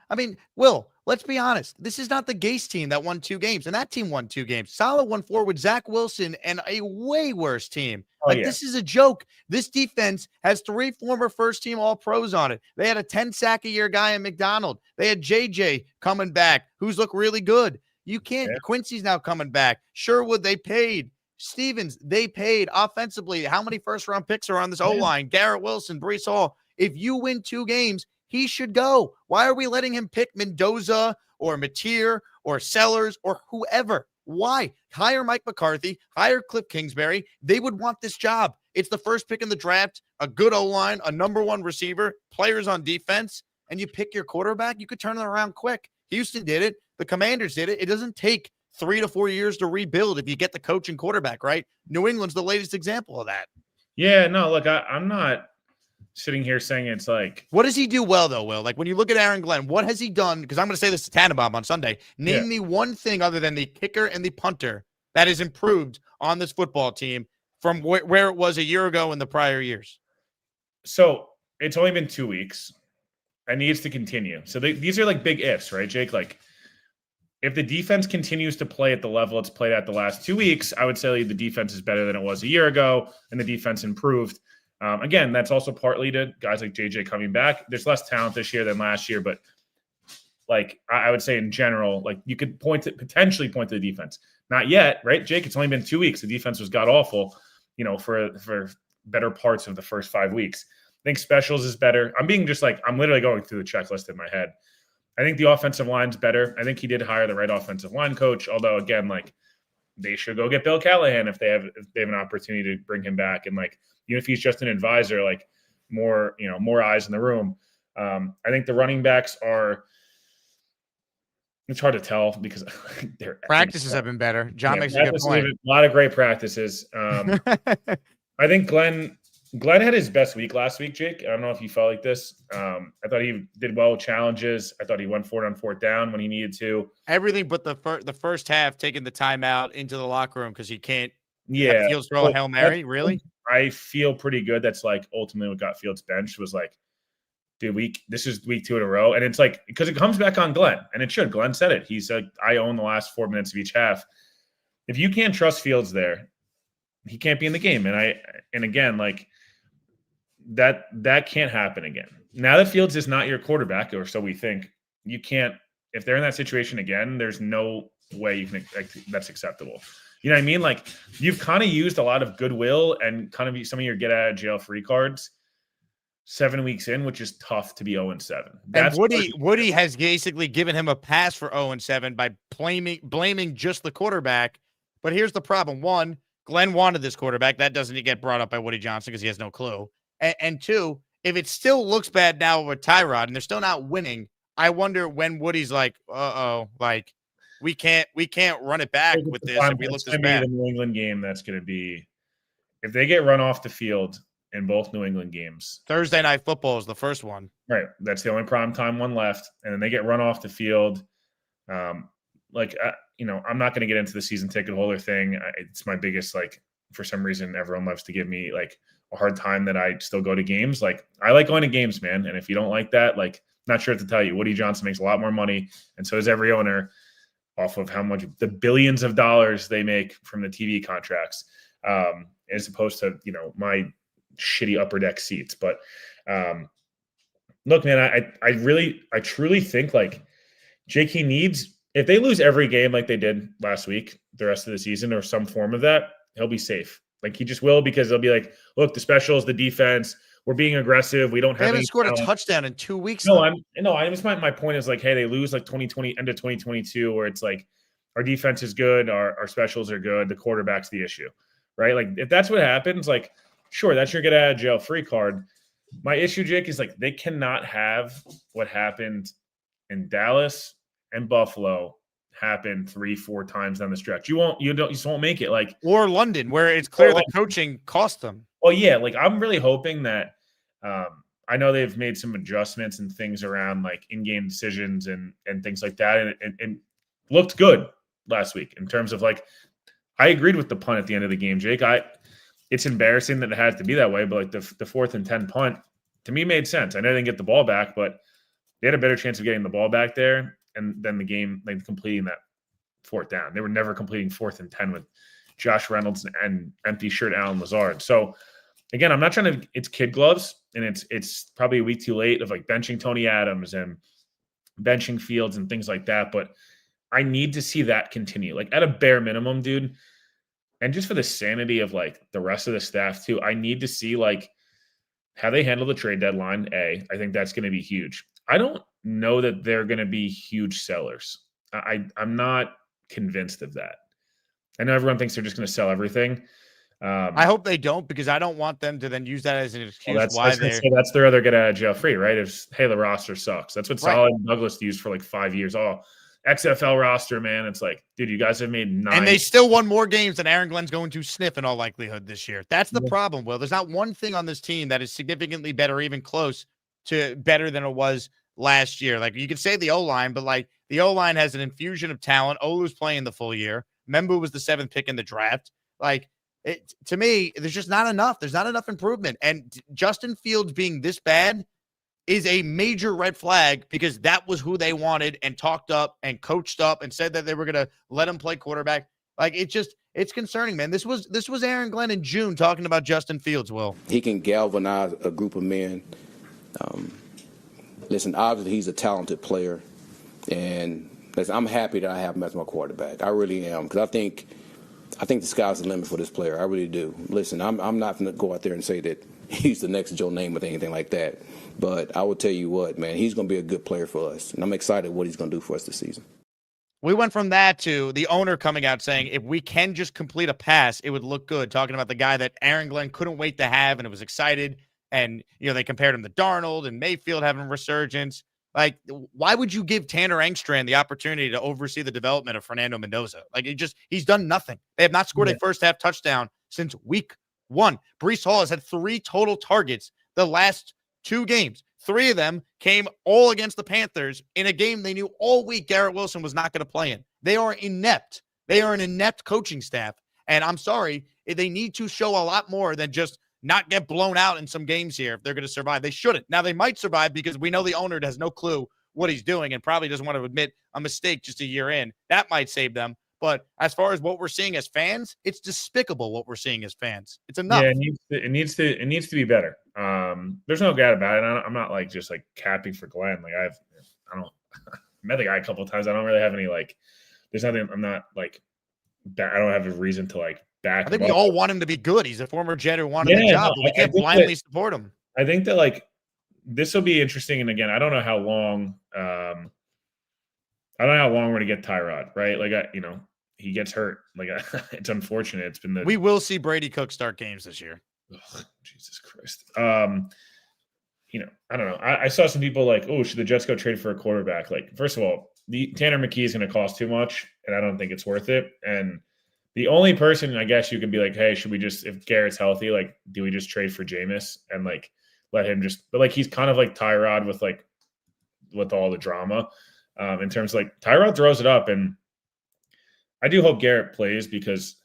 I mean, Will, let's be honest. This is not the Gase team that won 2 games, and that team won 2 games. Saleh won 4 with Zach Wilson and a way worse team. This is a joke. This defense has 3 former first-team All-Pros on it. They had a 10-sack-a-year guy in McDonald. They had JJ coming back, who's looked really good. You can't. Yeah. Quincy's now coming back. Sherwood, they paid. Stevens, they paid. Offensively, how many first-round picks are on this O-line? Garrett Wilson, Breece Hall. If you win 2 games, he should go. Why are we letting him pick Mendoza or Mateer or Sellers or whoever? Why? Hire Mike McCarthy, hire Cliff Kingsbury. They would want this job. It's the first pick in the draft, a good O-line, a number 1 receiver, players on defense, and you pick your quarterback, you could turn it around quick. Houston did it. The Commanders did it. It doesn't take 3 to 4 years to rebuild if you get the coach and quarterback right. New England's the latest example of that. Yeah, no, look, I'm not sitting here saying it's like. What does he do well, though, Will? Like when you look at Aaron Glenn, what has he done? Because I'm going to say this to Tannenbaum on Sunday. Name me one thing other than the kicker and the punter that has improved on this football team from where it was a year ago in the prior years. So it's only been 2 weeks and needs to continue. So these are like big ifs, right, Jake? Like if the defense continues to play at the level it's played at the last 2 weeks, I would say the defense is better than it was a year ago and the defense improved. Again, that's also partly to guys like JJ coming back. There's less talent this year than last year, but like I would say in general, like you could potentially point to the defense. Not yet, right, Jake? It's only been 2 weeks. The defense was god awful, for better parts of the first 5 weeks. I think specials is better. I'm literally going through the checklist in my head. I think the offensive line's better. I think he did hire the right offensive line coach, although again, like they should go get Bill Callahan if they have an opportunity to bring him back. And like, even if he's just an advisor, like more eyes in the room. I think the running backs it's hard to tell because their practices have been better. John makes a good point. A lot of great practices. I think Glenn had his best week last week, Jake. I don't know if you felt like this. I thought he did well with challenges. I thought he went for it on 4th down when he needed to. Everything but the first half, taking the timeout into the locker room because he can't. Yeah, Fields throw a Hail Mary. Really? I feel pretty good. That's like ultimately what got Fields benched was like, dude, this is week 2 in a row. And it's like, because it comes back on Glenn, and it should. Glenn said it. He said, I own the last 4 minutes of each half. If you can't trust Fields there, he can't be in the game. And again, like that can't happen again. Now that Fields is not your quarterback, or so we think, you can't, if they're in that situation again, there's no way you can, like, that's acceptable. You know what I mean? Like you've kind of used a lot of goodwill and kind of some of your get out of jail free cards 7 weeks in, which is tough to be 0-7. And Woody has basically given him a pass for 0-7 by blaming just the quarterback. But here's the problem. 1, Glenn wanted this quarterback. That doesn't get brought up by Woody Johnson because he has no clue. And two, if it still looks bad now with Tyrod and they're still not winning, I wonder when Woody's like, like we can't run it back with this if we look this bad. The New England game that's going to be if they get run off the field in both New England games. Thursday Night Football is the first one. Right. That's the only prime time one left. And then they get run off the field. I'm not going to get into the season ticket holder thing. It's my biggest, for some reason, everyone loves to give me a hard time that I still go to games. I like going to games, man. And if you don't like that, not sure what to tell you. Woody Johnson makes a lot more money. And so does every owner off of how much the billions of dollars they make from the TV contracts, as opposed to, my shitty upper deck seats. But look, man, I truly think Jake, he needs, if they lose every game like they did last week, the rest of the season or some form of that, he'll be safe. He just will, because they'll be look, the specials, the defense, we're being aggressive. We don't have. They haven't scored a touchdown in 2 weeks. No, my point is hey, they lose 2020 end of 2022, where it's our defense is good, our specials are good, the quarterback's the issue, right? If that's what happens, sure, that's your get out of jail free card. My issue, Jake, is they cannot have what happened in Dallas and Buffalo happen 3-4 times down the stretch. You just won't make it. Or London, where it's clear the coaching cost them. Well, yeah, I'm really hoping that I know they've made some adjustments and things around in-game decisions and things like that, and looked good last week in terms of I agreed with the punt at the end of the game, Jake. It's embarrassing that it has to be that way, but the 4th and 10 punt to me made sense. I know they didn't get the ball back, but they had a better chance of getting the ball back there and then the game completing that 4th down. They were never completing 4th and 10 with Josh Reynolds and empty shirt Alan Lazard. So again, I'm not trying to. It's kid gloves, and it's probably a week too late of benching Tony Adams and benching Fields and things like that. But I need to see that continue, at a bare minimum, dude. And just for the sanity of the rest of the staff too, I need to see how they handle the trade deadline. I think that's going to be huge. I don't know that they're going to be huge sellers. I'm not convinced of that. I know everyone thinks they're just going to sell everything. I hope they don't, because I don't want them to then use that as an excuse that's their other get out of jail free, right? If hey, the roster sucks. That's what Solid and Douglas used for 5 years. Oh, XFL roster, man. It's dude, you guys have made 9. And they still won more games than Aaron Glenn's going to sniff in all likelihood this year. That's the problem, Will. There's not one thing on this team that is significantly better, even close to better than it was last year. You could say the O-line, but the O-line has an infusion of talent. Olu's playing the full year. Membu was the 7th pick in the draft. To me, there's just not enough. There's not enough improvement. And Justin Fields being this bad is a major red flag, because that was who they wanted and talked up and coached up and said that they were going to let him play quarterback. It's concerning, man. This was Aaron Glenn in June talking about Justin Fields, Will. He can galvanize a group of men. Listen, obviously he's a talented player, and listen, I'm happy that I have him as my quarterback. I really am, because I think the sky's the limit for this player. I really do. Listen, I'm not going to go out there and say that he's the next Joe Namath or anything like that, but I will tell you what, man, he's going to be a good player for us, and I'm excited what he's going to do for us this season. We went from that to the owner coming out saying if we can just complete a pass, it would look good, talking about the guy that Aaron Glenn couldn't wait to have and it was excited. And, they compared him to Darnold and Mayfield having a resurgence. Why would you give Tanner Engstrand the opportunity to oversee the development of Fernando Mendoza? He's done nothing. They have not scored a first half touchdown since week 1. Breece Hall has had 3 total targets the last 2 games. 3 of them came all against the Panthers in a game they knew all week Garrett Wilson was not going to play in. They are inept. They are an inept coaching staff. And I'm sorry, they need to show a lot more than just not get blown out in some games here if they're going to survive. They shouldn't. Now, they might survive because we know the owner has no clue what he's doing and probably doesn't want to admit a mistake just a year in. That might save them. But as far as what we're seeing as fans, it's despicable what we're seeing as fans. It's enough. Yeah, it needs to be better. There's no doubt about it. I'm not just capping for Glenn. I met the guy a couple of times. I don't really have any there's nothing. I'm not I don't have a reason to back. I think we all want him to be good. He's a former Jet who wanted the job. But we can't blindly support him. I think that this will be interesting. And again, I don't know how long. I don't know how long we're gonna get Tyrod, right? he gets hurt. Like it's unfortunate. It's been we will see Brady Cook start games this year. Jesus Christ. I don't know. I saw some people like, oh, should the Jets go trade for a quarterback? Like, first of all, the Tanner McKee is going to cost too much, and I don't think it's worth it. And the only person I guess you could be like, hey, should we just, if Garrett's healthy, like, do we just trade for Jameis and like let him just, but like he's kind of like Tyrod with all the drama in terms of like Tyrod throws it up, and I do hope Garrett plays because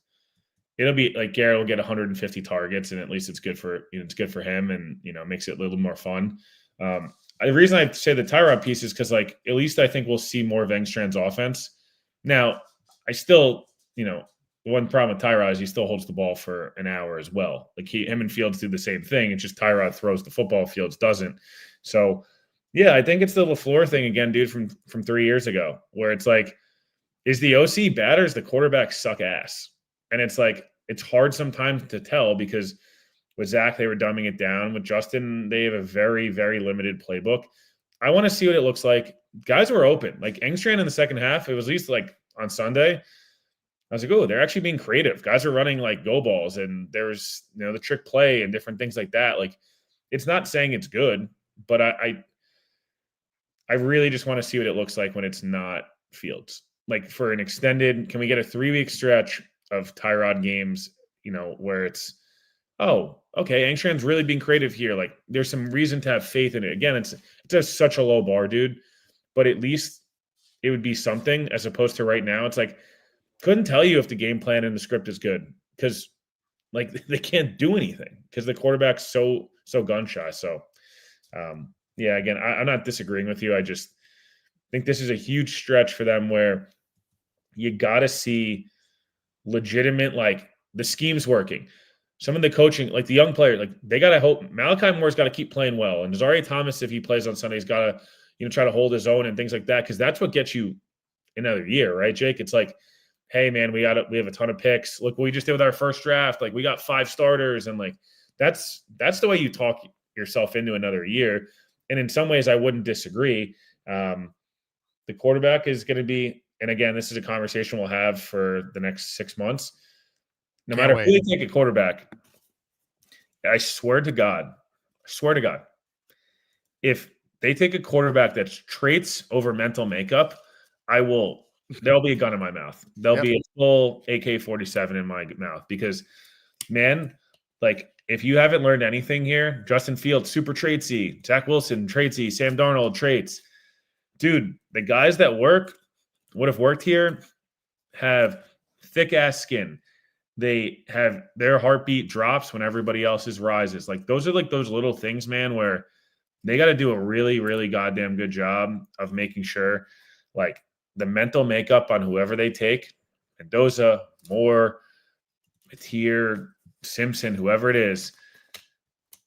it'll be like Garrett will get 150 targets, and at least it's good for him, and makes it a little more fun. The reason I say the Tyrod piece is because like at least I think we'll see more of Engstrand's offense. Now, I still one problem with Tyrod is he still holds the ball for an hour as well. Like him and Fields do the same thing. It's just Tyrod throws the football, Fields doesn't. So yeah, I think it's the LaFleur thing again, dude, from 3 years ago, where it's like, is the OC bad or does the quarterback suck ass? And it's like, it's hard sometimes to tell because with Zach, they were dumbing it down. With Justin, they have a very, very limited playbook. I want to see what it looks like. Guys were open. Like Engstrand in the second half, it was at least like on Sunday, I was like, oh, they're actually being creative. Guys are running like go balls, and there's the trick play and different things like that. Like, it's not saying it's good, but I really just want to see what it looks like when it's not Fields. Like for an extended, can we get a 3-week stretch of Tyrod games, where it's, oh, okay, Angstrand's really being creative here. Like there's some reason to have faith in it. Again, it's just such a low bar, dude. But at least it would be something as opposed to right now. It's like, couldn't tell you if the game plan and the script is good because like they can't do anything because the quarterback's so gun shy. So yeah, again, I'm not disagreeing with you. I just think this is a huge stretch for them where you got to see legitimate, like the scheme's working. Some of the coaching, like the young player, like they got to hope Malachi Moore's got to keep playing well. And Deshaun Thomas, if he plays on Sunday, he's got to, try to hold his own and things like that. Cause that's what gets you another year, right, Jake? It's like, hey man, we have a ton of picks. Look what we just did with our first draft. Like we got 5 starters. And like, that's the way you talk yourself into another year. And in some ways I wouldn't disagree. The quarterback is going to be, and again, this is a conversation we'll have for the next 6 months. No matter who they take a quarterback, I swear to God, if they take a quarterback that's traits over mental makeup, there'll be a gun in my mouth. There'll be a full AK-47 in my mouth because, man, like if you haven't learned anything here, Justin Fields, super traitsy, Zach Wilson, traitsy, Sam Darnold, traits. Dude, the guys that would have worked here have thick-ass skin. They have their heartbeat drops when everybody else's rises. Like those are like those little things, man, where they got to do a really, really goddamn good job of making sure like the mental makeup on whoever they take, Mendoza, Moore, Matier, Simpson, whoever it is,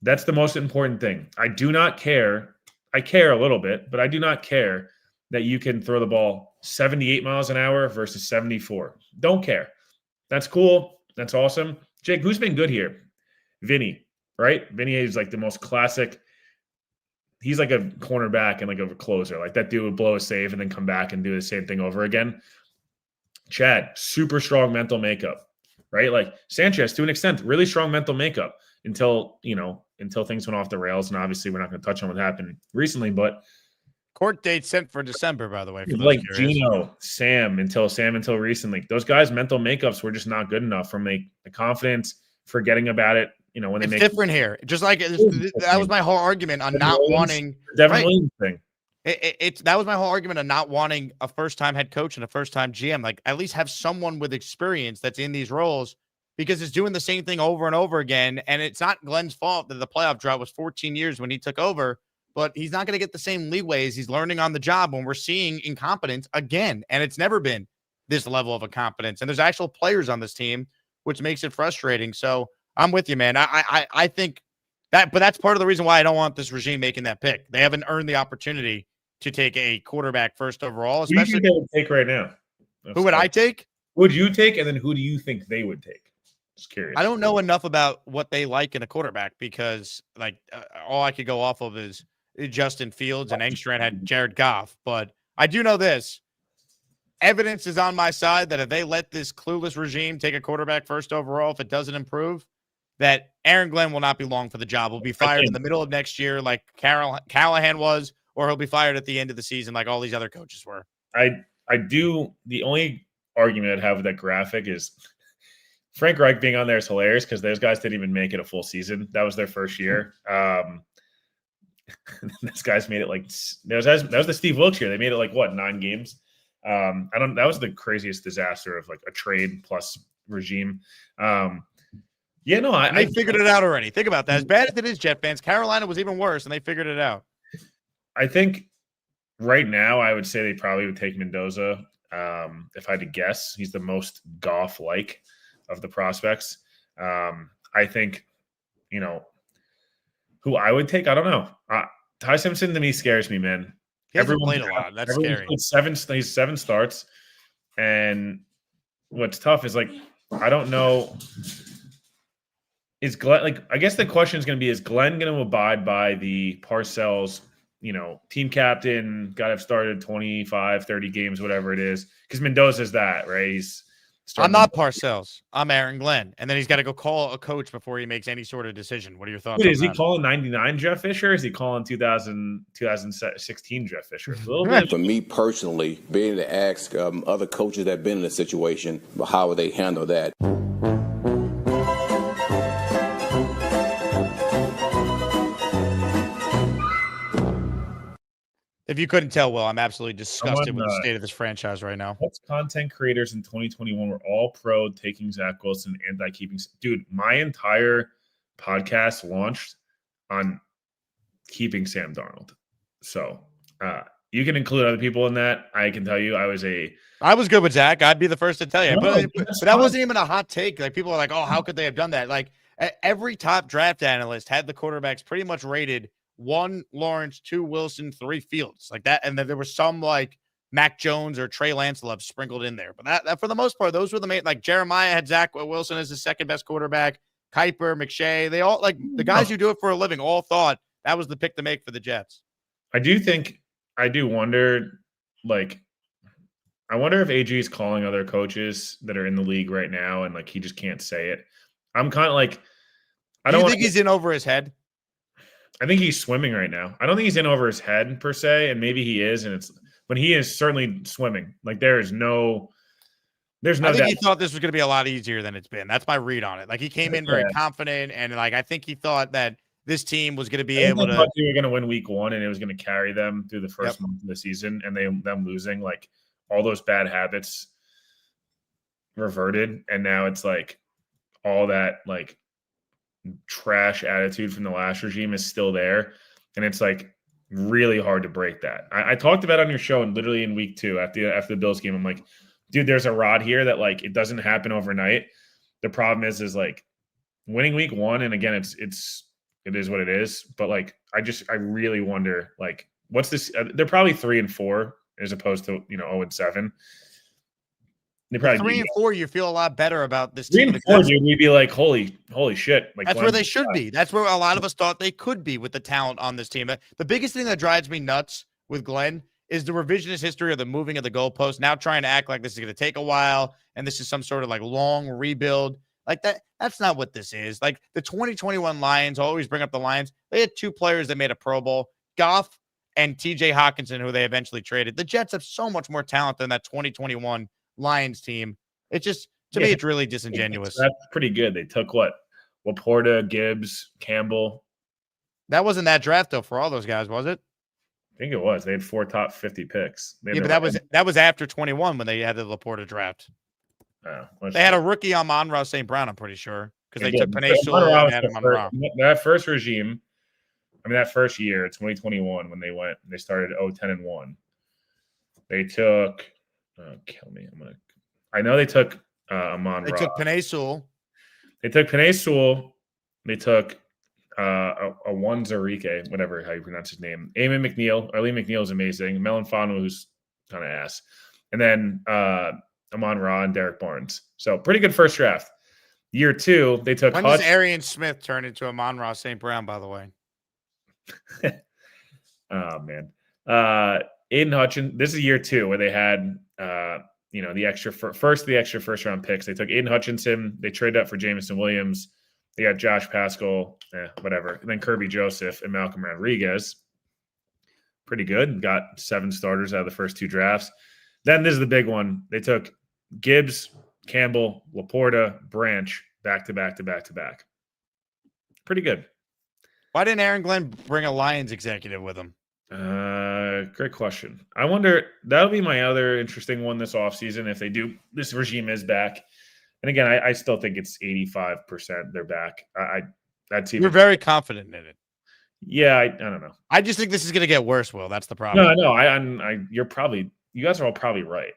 that's the most important thing. I do not care. I care a little bit, but I do not care that you can throw the ball 78 miles an hour versus 74. Don't care. That's cool. That's awesome. Jake, who's been good here? Vinny, right? Vinny is like the most classic. He's like a cornerback and like a closer. Like that dude would blow a save and then come back and do the same thing over again. Chad, super strong mental makeup, right? Like Sanchez, to an extent, really strong mental makeup until things went off the rails. And obviously we're not going to touch on what happened recently, but court date set for December, by the way. For like Gino, Sam until recently. Those guys' mental makeups were just not good enough from the confidence, forgetting about it. When they make different here, just like that was my whole argument on not wanting Devin Williams thing. That was my whole argument on not wanting a first-time head coach and a first-time GM. Like at least have someone with experience that's in these roles because it's doing the same thing over and over again. And it's not Glenn's fault that the playoff drought was 14 years when he took over. But he's not going to get the same leeway as he's learning on the job when we're seeing incompetence again. And it's never been this level of incompetence. And there's actual players on this team, which makes it frustrating. So I'm with you, man. I think that, but that's part of the reason why I don't want this regime making that pick. They haven't earned the opportunity to take a quarterback first overall, especially. Who do you think they would take right now? Who would I take? Who would you take? And then who do you think they would take? Just curious. I don't know enough about what they like in a quarterback because like all I could go off of is Justin Fields and Engstrand had Jared Goff. But I do know this. evidence is on my side that if they let this clueless regime take a quarterback first overall, if it doesn't improve, that Aaron Glenn will not be long for the job. He'll be fired in the middle of next year like Callahan was, or he'll be fired at the end of the season like all these other coaches were. I do. The only argument I'd have with that graphic is Frank Reich being on there is hilarious because those guys didn't even make it a full season. That was their first year. Those guys made it like that was the Steve Wilkes year. They made it like 9 games. That was the craziest disaster of like a trade plus regime. They figured it out already. Think about that. As bad as it is, Jet fans, Carolina was even worse, and they figured it out. I think right now I would say they probably would take Mendoza. If I had to guess, he's the most Goff-like of the prospects. I think, who I would take, I don't know. Ty Simpson to me scares me, man. He hasn't played a lot. That's scary. He's 7 starts, and what's tough is like I don't know. Is Glenn I guess the question is going to be: is Glenn going to abide by the Parcells, team captain, got to have started 25, 30 games, whatever it is? Because Mendoza's that, right? I'm not Parcells. I'm Aaron Glenn. And then he's got to go call a coach before he makes any sort of decision. What are your thoughts on that? Is he calling 99 Jeff Fisher? Or is he calling 2016 Jeff Fisher? For me personally, being to ask other coaches that have been in the situation, how would they handle that? If you couldn't tell, Will, I'm absolutely disgusted with the state of this franchise right now. What's content creators in 2021 were all pro taking Zach Wilson, anti-keeping. Dude, my entire podcast launched on keeping Sam Darnold. So you can include other people in that. I can tell you I was good with Zach. I'd be the first to tell you. But that wasn't even a hot take. Like, people are like, oh, how could they have done that? Like, every top draft analyst had the quarterbacks pretty much rated 1 Lawrence, 2 Wilson, 3 Fields, like that. And then there was some like Mac Jones or Trey Lance sprinkled in there. But that for the most part, those were the main, like Jeremiah had Zach Wilson as his second best quarterback, Kuiper, McShay. They all, like the guys who do it for a living, all thought that was the pick to make for the Jets. I wonder if AG is calling other coaches that are in the league right now and like he just can't say it. I'm kind of like, Do you think he's in over his head? I think he's swimming right now. I don't think he's in over his head per se, and maybe he is, but he is certainly swimming. Like there's no. I think he thought this was going to be a lot easier than it's been. That's my read on it. Like he came in very confident, and like I think he thought that this team was going to be able to. They were going to win week 1, and it was going to carry them through the first month of the season, and them losing, like all those bad habits reverted, and now it's like all that like trash attitude from the last regime is still there, and it's like really hard to break that. I talked about it on your show, and literally in week 2 after the Bills game, I'm like, dude, there's a rod here that like it doesn't happen overnight. The problem is like winning week 1, and again, it is what it is. But like I really wonder like what's this? They're probably 3-4 as opposed to 0-7. They probably 3-4. You feel a lot better about this 3 team. and 4, dude. We'd be like, holy shit! Like that's where they should be. That's where a lot of us thought they could be with the talent on this team. The biggest thing that drives me nuts with Glenn is the revisionist history of the moving of the goalpost. Now trying to act like this is going to take a while and this is some sort of like long rebuild. Like that's not what this is. Like the 2021 Lions, I always bring up the Lions. They had 2 players that made a Pro Bowl, Goff and TJ Hawkinson, who they eventually traded. The Jets have so much more talent than that 2021 Lions team. It's just, to me, it's really disingenuous. That's pretty good. They took what? Laporta, Gibbs, Campbell. That wasn't that draft though for all those guys, was it? I think it was. They had 4 top 50 picks. But that was after 21 when they had the Laporta draft. They had a rookie on Amon-Ra St. Brown, I'm pretty sure, because they took Penei Sewell and Adam Amon-Ra. That first regime, that first year, 2021, when they started 0-10-1. They took. Kill me. I know they took Amon-Ra. They took Penei Sewell. They took Penei Sewell. They took a one Zarike, whatever how you pronounce his name. Eamon McNeil. Arlene McNeil is amazing. Melon Fanu, who's kind of ass. And then Amon-Ra and Derek Barnes. So pretty good first draft. Year 2, they took. When does Arian Smith turn into Amon-Ra St. Brown, by the way? Oh man. Aiden Hutchinson. This is year 2 where they had the extra first round picks. They took Aiden Hutchinson. They traded up for Jameson Williams. They got Josh Pascal, whatever. And then Kirby Joseph and Malcolm Rodriguez. Pretty good. Got 7 starters out of the first 2 drafts. Then this is the big one. They took Gibbs, Campbell, Laporta, Branch back to back to back to back. Pretty good. Why didn't Aaron Glenn bring a Lions executive with him? Great question. I wonder, that'll be my other interesting one this offseason if they do. This regime is back. And again, I still think it's 85% they're back. That's even. You're very confident in it. Yeah, I don't know. I just think this is going to get worse, Will. That's the problem. No, you guys are all probably right.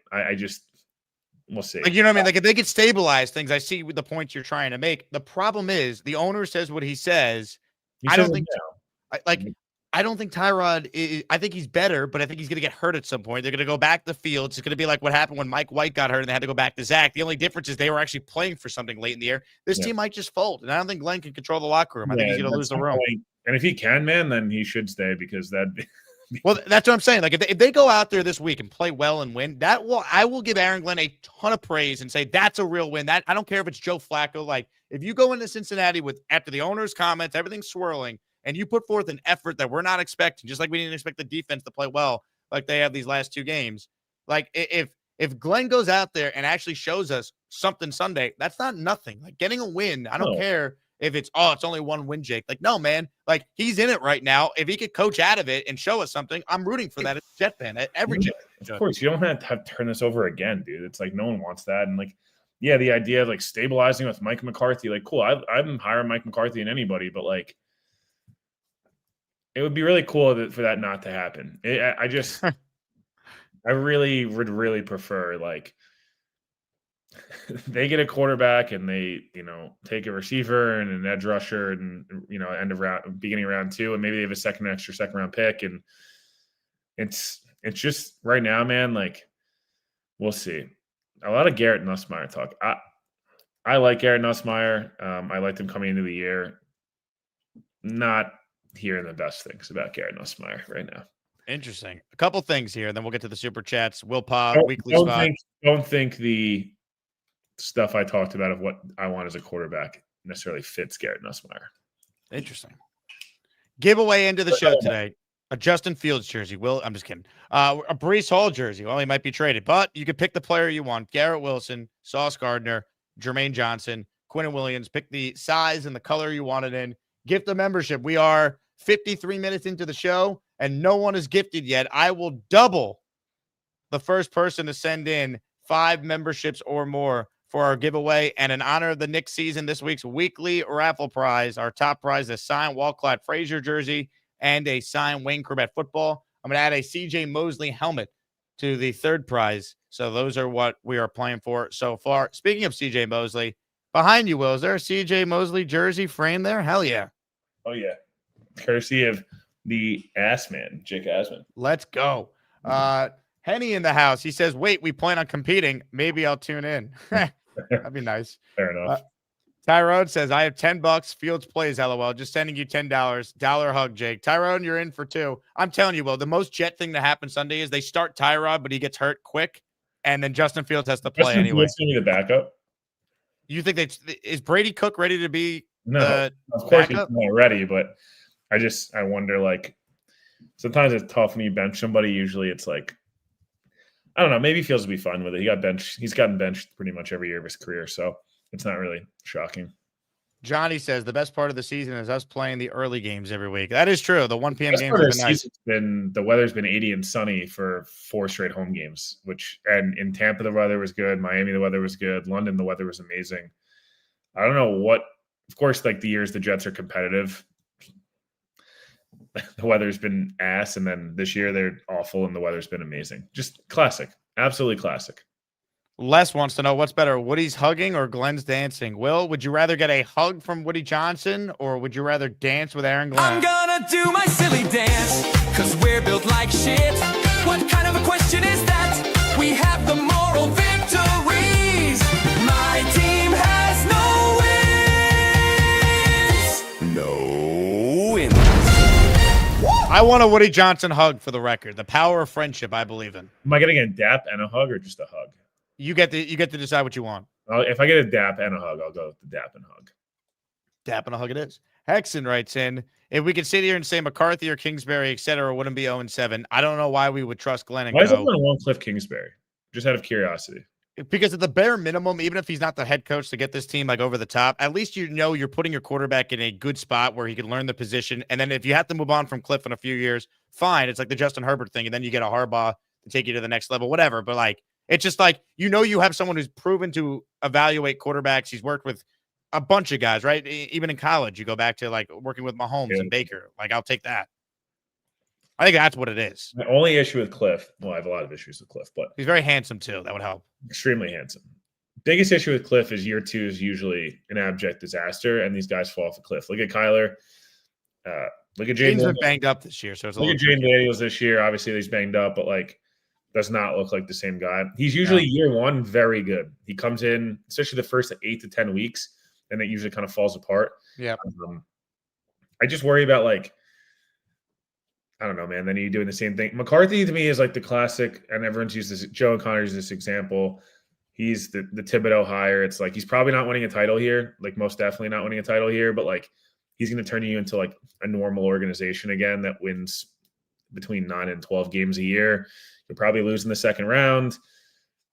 We'll see. Like, you know what I mean? Like, if they could stabilize things, I see the points you're trying to make. The problem is the owner says what he says. I don't think Tyrod is, I think he's better, but I think he's going to get hurt at some point. They're going to go back to the field. It's going to be like what happened when Mike White got hurt and they had to go back to Zach. The only difference is they were actually playing for something late in the year. This team might just fold. And I don't think Glenn can control the locker room. I think he's going to lose the room. And if he can, man, then he should stay because well, that's what I'm saying. Like, if they go out there this week and play well and win, I will give Aaron Glenn a ton of praise and say that's a real win. That I don't care if it's Joe Flacco. Like, if you go into Cincinnati with after the owner's comments, everything's swirling, and you put forth an effort that we're not expecting, just like we didn't expect the defense to play well, like they have these last 2 games. Like, if Glenn goes out there and actually shows us something Sunday, that's not nothing. Like, getting a win, I don't care if it's only 1 win, Jake. Like, no, man. Like, he's in it right now. If he could coach out of it and show us something, I'm rooting for that as a Jet fan. Every Jet. Of course, you don't have to turn this over again, dude. It's like no one wants that. And like, yeah, the idea of like stabilizing with Mike McCarthy, like, cool. I'm hiring Mike McCarthy than anybody, but like, it would be really cool for that not to happen. I really would really prefer like they get a quarterback and they, take a receiver and an edge rusher and, beginning of round 2, and maybe they have a second round pick. And it's just right now, man, like we'll see. A lot of Garrett Nussmeier talk. I like Garrett Nussmeier. I liked him coming into the year. Not hearing the best things about Garrett Nussmeier right now. Interesting. A couple things here, and then we'll get to the super chats. Will Pod, weekly spot. Don't think the stuff I talked about of what I want as a quarterback necessarily fits Garrett Nussmeier. Interesting. Giveaway into the show today. A Justin Fields jersey. I'm just kidding. A Breece Hall jersey. Well, he might be traded, but you can pick the player you want. Garrett Wilson, Sauce Gardner, Jermaine Johnson, Quinnen Williams. Pick the size and the color you want it in. Gift the membership. We are 53 minutes into the show, and no one is gifted yet. I will double the first person to send in 5 memberships or more for our giveaway. And in honor of the Knicks season, this week's weekly raffle prize, our top prize, a signed Wall-Clad Frazier jersey and a signed Wayne Corbett football. I'm going to add a CJ Mosley helmet to the third prize. So those are what we are playing for so far. Speaking of CJ Mosley, behind you, Will, is there a CJ Mosley jersey frame there? Hell yeah. Oh, yeah. Courtesy of the Asman, Jake Asman. Let's go. Henny in the house. He says, wait, we plan on competing. Maybe I'll tune in. That'd be nice. Fair enough. Tyrone says, I have $10. Fields plays, LOL. Just sending you $10. Dollar hug, Jake. Tyrone, you're in for 2. I'm telling you, Will, the most Jet thing to happen Sunday is they start Tyrod, but he gets hurt quick, and then Justin Fields has to play anyway. Fields going to be the backup? You think is Brady Cook ready to be No, of course he's not ready, but I wonder, like, sometimes it's tough when you bench somebody. Usually it's like, I don't know, maybe Fields will be fine with it. He's gotten benched pretty much every year of his career, so it's not really shocking. Johnny says the best part of the season is us playing the early games every week. That is true. The 1 p.m. games have been nice. The weather's been 80 and sunny for 4 straight home games, and in Tampa the weather was good, Miami the weather was good, London the weather was amazing. I don't know what, of course, like the years the Jets are competitive, the weather's been ass, and then this year they're awful and the weather's been amazing. Just classic. Absolutely classic. Les wants to know what's better, Woody's hugging or Glenn's dancing. Will, would you rather get a hug from Woody Johnson or would you rather dance with Aaron Glenn? I'm gonna do my silly dance because we're built like shit. What kind of a question is that? We have the moral victories. My team has no wins. No wins. I want a Woody Johnson hug for the record. The power of friendship I believe in. Am I getting a dap and a hug or just a hug? You get to decide what you want. If I get a dap and a hug, I'll go with the dap and hug. Dap and a hug it is. Hexen writes in, if we could sit here and say McCarthy or Kingsbury, et cetera, wouldn't be 0-7. I don't know why we would trust Glenn and Why is go. everyone on Cliff Kingsbury? Just out of curiosity. Because at the bare minimum, even if he's not the head coach to get this team like over the top, at least you know you're putting your quarterback in a good spot where he can learn the position. And then if you have to move on from Cliff in a few years, fine. It's like the Justin Herbert thing. And then you get a Harbaugh to take you to the next level, whatever. But like, it's just like, you have someone who's proven to evaluate quarterbacks. He's worked with a bunch of guys, right? Even in college, you go back to like working with Mahomes and Baker. Like, I'll take that. I think that's what it is. My only issue with Cliff, well, I have a lot of issues with Cliff, but he's very handsome too. That would help. Extremely handsome. Biggest issue with Cliff is year 2 is usually an abject disaster, and these guys fall off a cliff. Look at Kyler. Look at Jaden. He's been banged up this year, so it's look at Jaden Daniels this year. Obviously, he's banged up, but like does not look like the same guy. He's usually year 1 very good. He comes in, especially the first 8 to 10 weeks, and it usually kind of falls apart. Yeah. I just worry about like. I don't know, man. Then you're doing the same thing. McCarthy to me is like the classic, and everyone's used this. Joe O'Connor uses this example. He's the Thibodeau hire. It's like he's probably not winning a title here, like most definitely not winning a title here, but like he's going to turn you into like a normal organization again that wins between 9 and 12 games a year. You'll probably lose in the second round.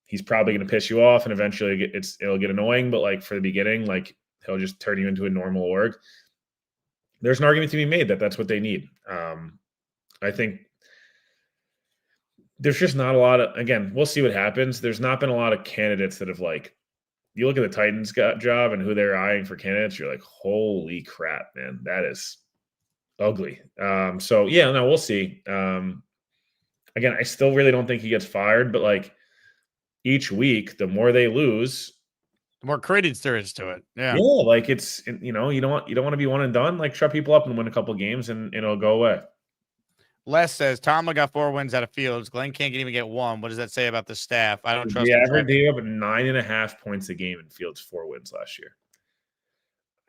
He's probably going to piss you off, and eventually it'll get annoying. But like for the beginning, like he'll just turn you into a normal org. There's an argument to be made that that's what they need. I think there's just not a lot of, again, we'll see what happens. There's not been a lot of candidates that have like, you look at the Titans job and who they're eyeing for candidates, you're like, holy crap, man, that is ugly. So yeah, no, we'll see. Again, I still really don't think he gets fired, but like each week, the more they lose, the more credence there is to it. Yeah. Yeah. Like it's, you don't want to be one and done, like shut people up and win a couple games and it'll go away. Les says Tomlin got 4 wins out of Fields. Glenn can't even get 1. What does that say about the staff? I don't trust. Yeah, average day up at 9.5 points a game in Fields 4 wins last year.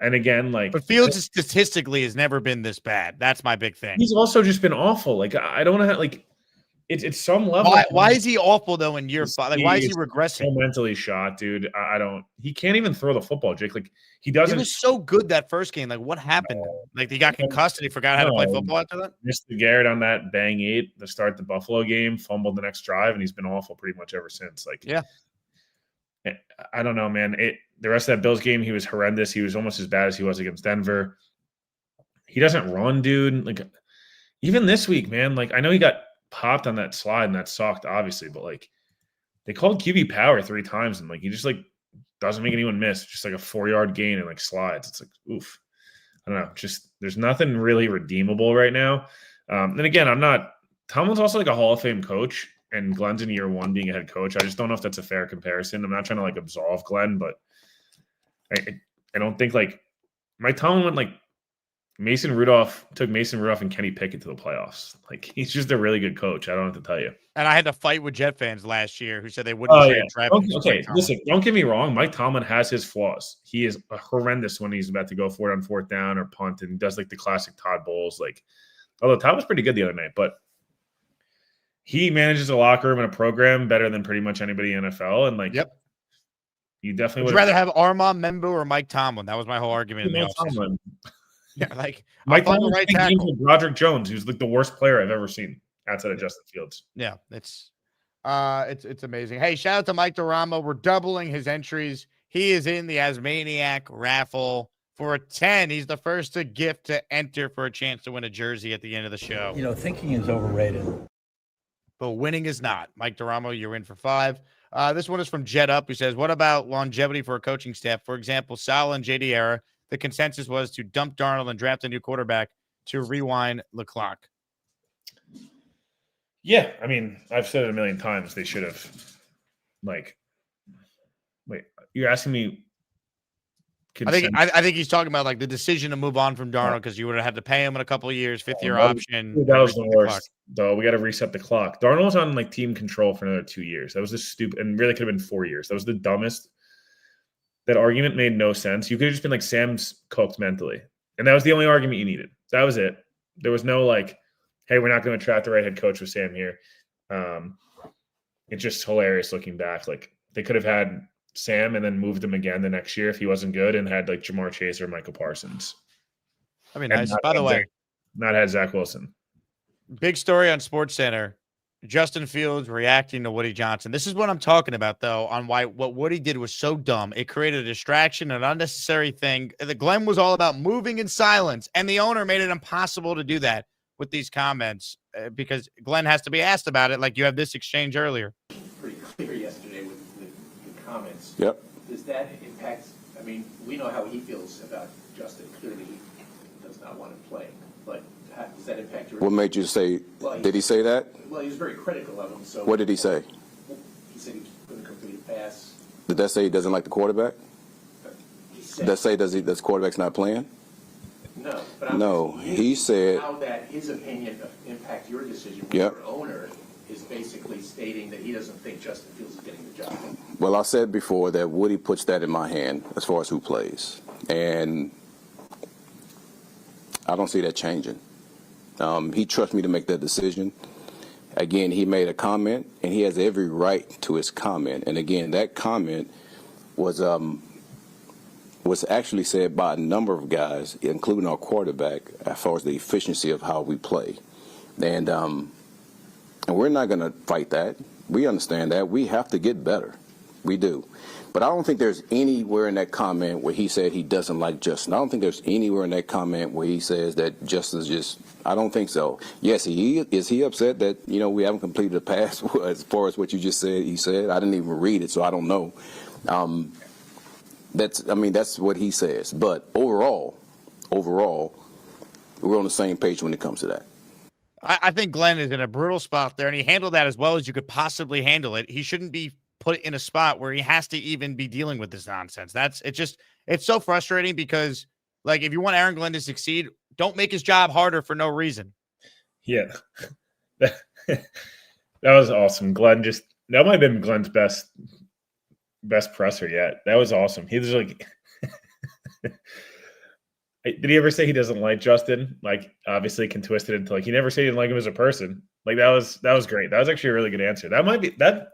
And again, like, but Fields statistically has never been this bad. That's my big thing. He's also just been awful. Like I don't know how. Like it's some level. Why is he awful though in year 5? Like why is he regressing? So mentally shot, dude. I don't. He can't even throw the football, Jake. Like he doesn't. He was so good that first game. Like what happened? Like he got concussed and he forgot how to play football after that. Missed the Garrett on that bang 8 to start the Buffalo game. Fumbled the next drive, and he's been awful pretty much ever since. Like yeah. I don't know, man. The rest of that Bills game, he was horrendous. He was almost as bad as he was against Denver. He doesn't run, dude. Like even this week, man. Like I know he got popped on that slide and that sucked, obviously, but like they called QB power 3 times and like he just like doesn't make anyone miss. Just like a 4-yard gain and like slides. It's like oof. I don't know. Just there's nothing really redeemable right now. And again, Tomlin's also like a Hall of Fame coach. And Glenn's in year 1 being a head coach. I just don't know if that's a fair comparison. I'm not trying to like absolve Glenn, but I don't think like Mike Tomlin went like took Mason Rudolph and Kenny Pickett to the playoffs. Like he's just a really good coach. I don't have to tell you. And I had to fight with Jet fans last year who said they wouldn't trade Travis. Okay, listen, don't get me wrong. Mike Tomlin has his flaws. He is horrendous when he's about to go for it on 4th down or punt and does like the classic Todd Bowles. Like, although Todd was pretty good the other night, but he manages a locker room and a program better than pretty much anybody in NFL. And like, yep, you definitely would rather have Armand Membo or Mike Tomlin. That was my whole argument in the offseason. Yeah, like Mike Tomlin right tackle with Roderick Jones, who's like the worst player I've ever seen outside of Justin Fields. Yeah, it's amazing. Hey, shout out to Mike DeRamo. We're doubling his entries. He is in the Asmaniac raffle for a 10. He's the first to gift to enter for a chance to win a jersey at the end of the show. Thinking is overrated. But winning is not. Mike DeRamo, you're in for 5. This one is from Jet Up, who says, what about longevity for a coaching staff? For example, Sal and JD era, the consensus was to dump Darnold and draft a new quarterback to rewind the clock. Yeah, I mean, I've said it a million times. They should have, like, wait, you're asking me? I think he's talking about like the decision to move on from Darnold because you would have had to pay him in a couple of years, 5th-year option. That was the worst, though. We got to reset the clock. Darnold was on like team control for another 2 years. That was the stupid, and really could have been 4 years. That was the dumbest. That argument made no sense. You could have just been like Sam's cooked mentally, and that was the only argument you needed. That was it. There was no like, hey, we're not going to attract the right head coach with Sam here. It's just hilarious looking back. Like they could have had Sam and then moved him again the next year if he wasn't good and had like Jamar Chase or Michael Parsons. I mean, nice. By the way, not had Zach Wilson. Big story on SportsCenter. Justin Fields reacting to Woody Johnson. This is what I'm talking about, though, on why what Woody did was so dumb. It created a distraction, an unnecessary thing. The Glenn was all about moving in silence, and the owner made it impossible to do that with these comments because Glenn has to be asked about it, like you have this exchange earlier. Pretty clear yesterday with the comments. Yep. Does that impact? I mean, we know how he feels about Justin. Clearly, he does not want to play. But how does that impact your? What made you say? Well, did he say that? Well, he was very critical of him. So what did he say? He said he couldn't complete a pass. Did that say he doesn't like the quarterback? He Did said, that say does the quarterback's not playing? No. But I'm No, he said. How that his opinion impact your decision when Yep. your owner is basically stating that he doesn't think Justin Fields is getting the job. Well, I said before that Woody puts that in my hand as far as who plays, and I don't see that changing. He trusts me to make that decision. Again, he made a comment, and he has every right to his comment. And again, that comment was actually said by a number of guys, including our quarterback, as far as the efficiency of how we play. And we're not going to fight that. We understand that. We have to get better. We do. But I don't think there's anywhere in that comment where he said he doesn't like Justin. I don't think there's anywhere in that comment where he says that Justin's just – I don't think so. Yes, is he upset that, we haven't completed a pass as far as what you just said he said? I didn't even read it, so I don't know. That's what he says. But overall, we're on the same page when it comes to that. I think Glenn is in a brutal spot there, and he handled that as well as you could possibly handle it. He shouldn't be put in a spot where he has to even be dealing with this nonsense. It's so frustrating because, like, if you want Aaron Glenn to succeed, don't make his job harder for no reason. Yeah. That was awesome. That might have been Glenn's best presser yet. That was awesome. He was like, did he ever say he doesn't like Justin? Like, obviously can twist it into like, he never said he didn't like him as a person. Like, that was great. That was actually a really good answer. That might be that.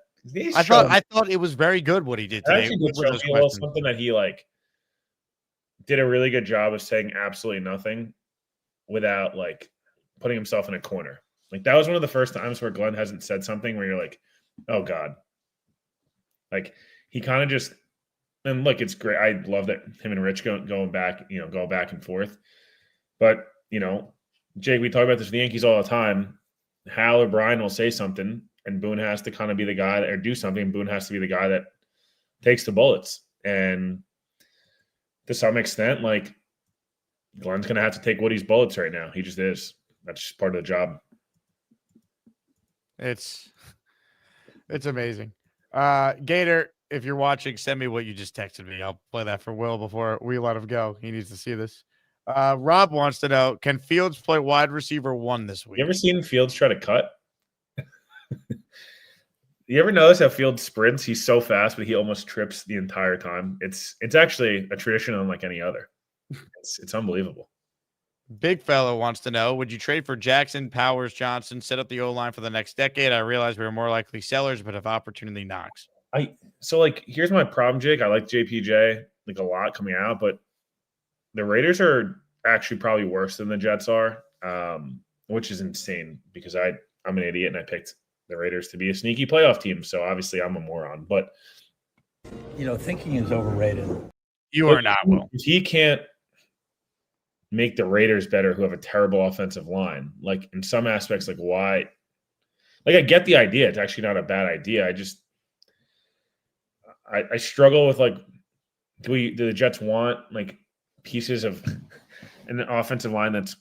I thought it was very good what he did today. Something that he like did a really good job of saying absolutely nothing without like putting himself in a corner. Like, that was one of the first times where Glenn hasn't said something where you're like, oh God. Like, he kind of just, and look, it's great. I love that him and Rich going back and forth. But, Jake, we talk about this with the Yankees all the time. Hal or Brian will say something, and Boone has to kind of be the guy or do something. And Boone has to be the guy that takes the bullets. And to some extent, like, Glenn's going to have to take Woody's bullets right now. He just is. That's just part of the job. It's amazing. Gator, if you're watching, send me what you just texted me. I'll play that for Will before we let him go. He needs to see this. Rob wants to know, can Fields play wide receiver 1 this week? You ever seen Fields try to cut? You ever notice how Fields sprints? He's so fast, but he almost trips the entire time. It's actually a tradition unlike any other. It's unbelievable. Big Fellow wants to know, would you trade for Jackson, Powers, Johnson, set up the O-line for the next decade? I realize we are more likely sellers, but if opportunity knocks. Here's my problem, Jake. I like JPJ like a lot coming out, but the Raiders are actually probably worse than the Jets are, which is insane because I'm an idiot and I picked the Raiders to be a sneaky playoff team. So obviously I'm a moron, but thinking is overrated. You are not, Will. If he can't make the Raiders better, who have a terrible offensive line, like in some aspects, like why? Like, I get the idea. It's actually not a bad idea. I struggle with, like, do the Jets want like pieces of an offensive line that's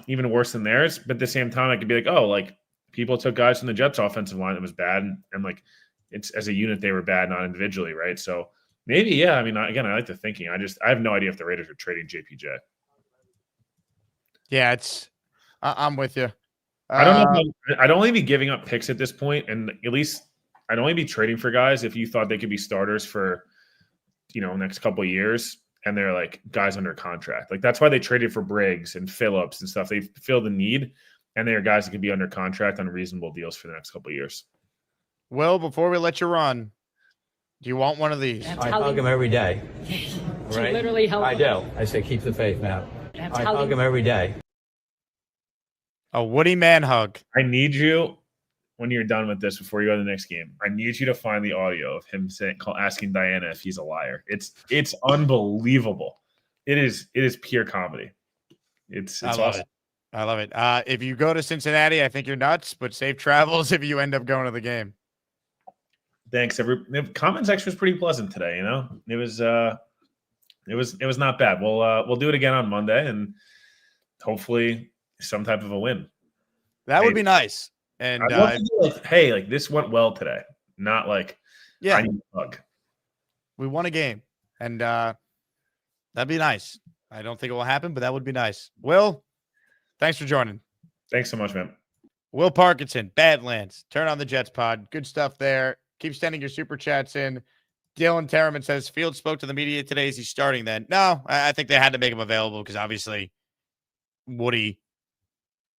even worse than theirs? But at the same time, I could be like, oh, like people took guys from the Jets offensive line that was bad, and like it's as a unit they were bad, not individually, right? So maybe, yeah. I mean, again, I like the thinking. I have no idea if the Raiders are trading JPJ. Yeah, I'm with you. I don't know. I'd only be giving up picks at this point, and at least I'd only be trading for guys if you thought they could be starters for, next couple of years, and they're like guys under contract. Like, that's why they traded for Briggs and Phillips and stuff. They feel the need, and they are guys that could be under contract on reasonable deals for the next couple of years. Well, before we let you run, Do you want one of these? I hug him every day. Right? Literally help. I do. I say keep the faith, man. I hug him every day. A Woody man hug. I need you, when you're done with this, before you go to the next game, I need you to find the audio of him asking Diana if he's a liar. It's unbelievable. It is pure comedy. It's I love awesome. it. I love it. If you go to Cincinnati, I think you're nuts, but safe travels if you end up going to the game. Thanks. The comment section was pretty pleasant today. You know, it was not bad. We'll do it again on Monday, and hopefully some type of a win. That would be nice. And I'd love to do like this went well today. Not like I need a hug. We won a game, and that'd be nice. I don't think it will happen, but that would be nice. Will, thanks for joining. Thanks so much, man. Will Parkinson, Badlands, turn on the Jets pod. Good stuff there. Keep sending your super chats in. Dylan Terriman says Fields spoke to the media today. Is he starting then? No, I think they had to make him available because obviously Woody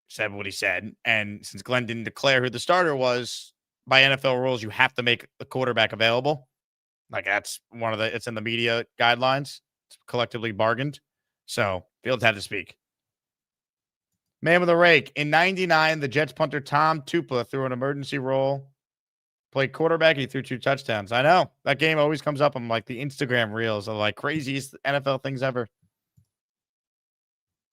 said what he said. And since Glenn didn't declare who the starter was, by NFL rules, you have to make the quarterback available. Like that's it's in the media guidelines. It's collectively bargained. So Fields had to speak. Man with a rake. In 99, the Jets punter Tom Tupa threw an emergency roll. Played quarterback. He threw 2 touchdowns. I know. That game always comes up on like the Instagram reels of like craziest NFL things ever.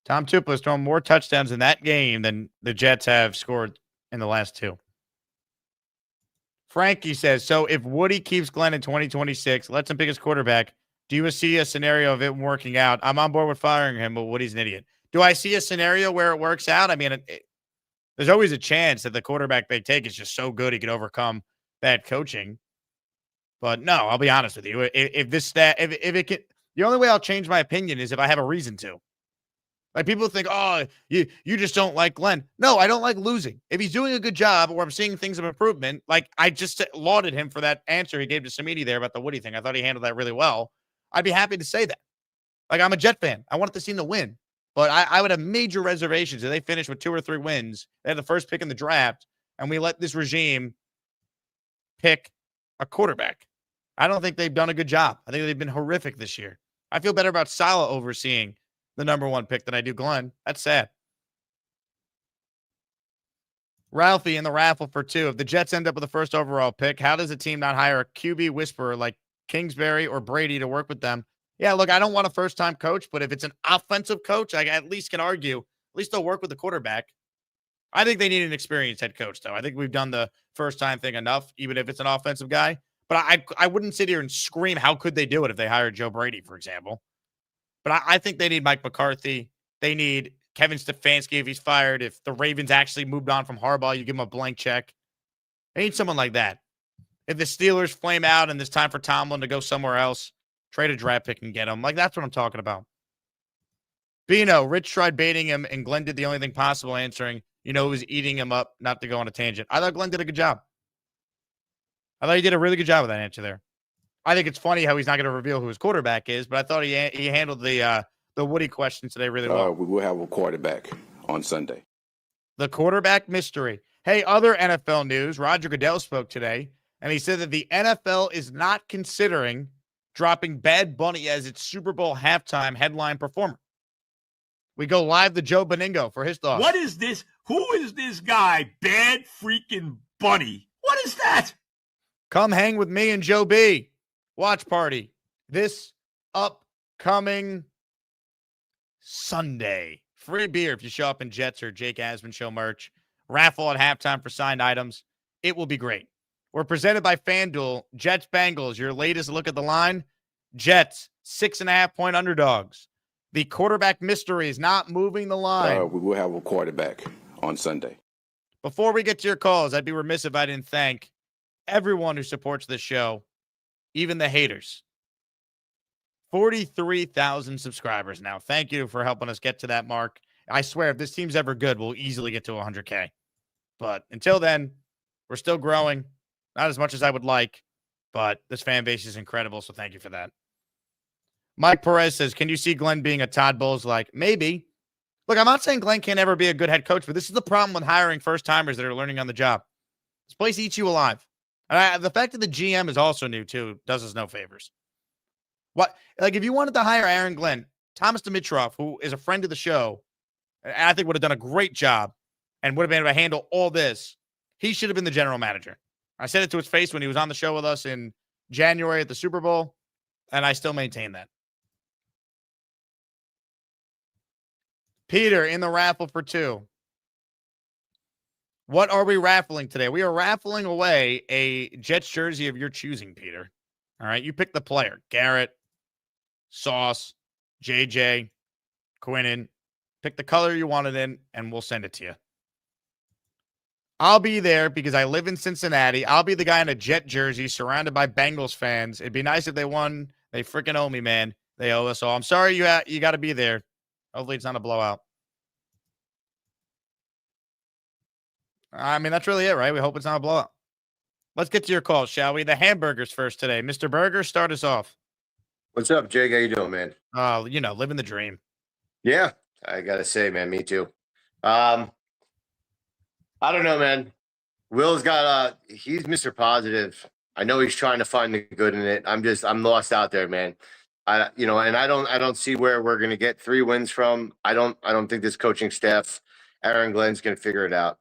Tom Tupa has thrown more touchdowns in that game than the Jets have scored in the last 2. Frankie says, so if Woody keeps Glenn in 2026, lets him pick his quarterback, do you see a scenario of it working out? I'm on board with firing him, but Woody's an idiot. Do I see a scenario where it works out? I mean, there's always a chance that the quarterback they take is just so good he could overcome bad coaching. But no, I'll be honest with you. If it can, the only way I'll change my opinion is if I have a reason to. Like people think, oh, you just don't like Glenn. No, I don't like losing. If he's doing a good job or I'm seeing things of improvement, like I just lauded him for that answer he gave to Samiti there about the Woody thing. I thought he handled that really well. I'd be happy to say that. Like I'm a Jet fan. I want the team to win. But I would have major reservations if they finish with 2 or 3 wins. They had the first pick in the draft, and we let this regime pick a quarterback. I don't think they've done a good job. I think they've been horrific this year. I feel better about Saleh overseeing the number 1 pick than I do Glenn. That's sad. Ralphie in the raffle for 2. If the Jets end up with the first overall pick, how does a team not hire a QB whisperer like Kingsbury or Brady to work with them? Yeah, look, I don't want a first-time coach, but if it's an offensive coach, I at least can argue, at least they'll work with the quarterback. I think they need an experienced head coach, though. I think we've done the first-time thing enough, even if it's an offensive guy. But I wouldn't sit here and scream, how could they do it if they hired Joe Brady, for example? But I think they need Mike McCarthy. They need Kevin Stefanski if he's fired. If the Ravens actually moved on from Harbaugh, you give them a blank check. They need someone like that. If the Steelers flame out and it's time for Tomlin to go somewhere else, trade a draft pick and get him. Like, that's what I'm talking about. Bino, Rich tried baiting him, and Glenn did the only thing possible, answering, it was eating him up, not to go on a tangent. I thought Glenn did a good job. I thought he did a really good job with that answer there. I think it's funny how he's not going to reveal who his quarterback is, but I thought he handled the Woody question today really well. We will have a quarterback on Sunday. The quarterback mystery. Hey, other NFL news. Roger Goodell spoke today, and he said that the NFL is not considering dropping Bad Bunny as its Super Bowl halftime headline performer. We go live to Joe Beningo for his thoughts. What is this? Who is this guy? Bad freaking Bunny. What is that? Come hang with me and Joe B. Watch party this upcoming Sunday. Free beer if you show up in Jets or Jake Asman Show merch. Raffle at halftime for signed items. It will be great. We're presented by FanDuel. Jets Bengals, your latest look at the line. Jets, 6.5-point underdogs. The quarterback mystery is not moving the line. We will have a quarterback on Sunday. Before we get to your calls, I'd be remiss if I didn't thank everyone who supports this show, even the haters. 43,000 subscribers now. Thank you for helping us get to that mark. I swear, if this team's ever good, we'll easily get to 100K. But until then, we're still growing. Not as much as I would like, but this fan base is incredible, so thank you for that. Mike Perez says, can you see Glenn being a Todd Bowles like? Maybe. Look, I'm not saying Glenn can't ever be a good head coach, but this is the problem with hiring first-timers that are learning on the job. This place eats you alive. And the fact that the GM is also new too does us no favors. What, like, if you wanted to hire Aaron Glenn, Thomas Dimitrov, who is a friend of the show, I think would have done a great job and would have been able to handle all this. He should have been the general manager. I said it to his face when he was on the show with us in January at the Super Bowl, and I still maintain that. Peter in the raffle for 2. What are we raffling today? We are raffling away a Jets jersey of your choosing, Peter. All right, you pick the player. Garrett, Sauce, JJ, Quinnen. Pick the color you want it in, and we'll send it to you. I'll be there because I live in Cincinnati. I'll be the guy in a Jet jersey surrounded by Bengals fans. It'd be nice if they won. They freaking owe me, man. They owe us all. I'm sorry you got to be there. Hopefully it's not a blowout. I mean, that's really it, right? We hope it's not a blowout. Let's get to your calls, shall we? The hamburgers first today. Mr. Burger, start us off. What's up, Jake? How you doing, man? Living the dream. Yeah, I gotta say, man, me too. I don't know, man. Will's got he's Mr. Positive. I know he's trying to find the good in it. I'm lost out there, man. I don't see where we're gonna get 3 wins from. I don't think this coaching staff, Aaron Glenn's gonna figure it out.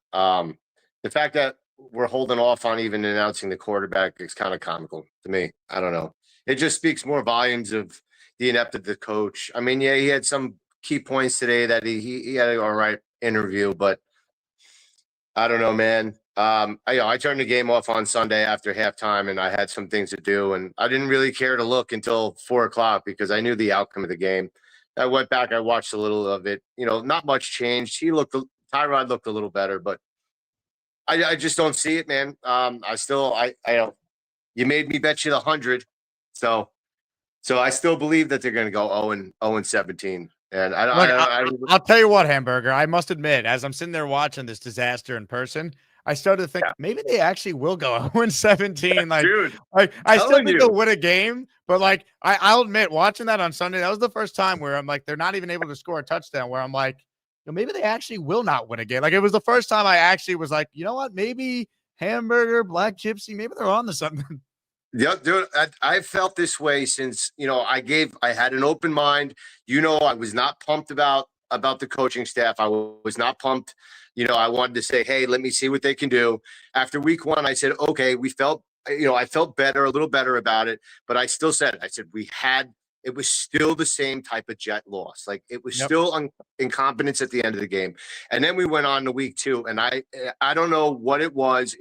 The fact that we're holding off on even announcing the quarterback is kind of comical to me. I don't know. It just speaks more volumes of the inept of the coach. I mean, yeah, he had some key points today that he had an all right interview, but I don't know, man. I turned the game off on Sunday after halftime, and I had some things to do, and I didn't really care to look until 4:00 because I knew the outcome of the game. I went back, I watched a little of it. Not much changed. Tyrod looked a little better, but I just don't see it, man. You made me bet you 100, so I still believe that they're going to go 0-17. And I'll tell you what, Hamburger. I must admit, as I'm sitting there watching this disaster in person, I started to think maybe they actually will go 0-17. Like, dude, I still think they'll win a game, but like I'll admit, watching that on Sunday, that was the first time where I'm like, they're not even able to score a touchdown. Where I'm like, maybe they actually will not win a game. Like, it was the first time I actually was like, you know what? Maybe Hamburger, Black Gypsy, maybe they're on to something. Yeah, dude, I felt this way since, I had an open mind. I was not pumped about the coaching staff. I was not pumped. I wanted to say, hey, let me see what they can do. After week 1, I said, okay, I felt better, a little better about it, but I still said, it was still the same type of Jet loss. Like, it was still incompetence at the end of the game. And then we went on to week 2, and I don't know what it was.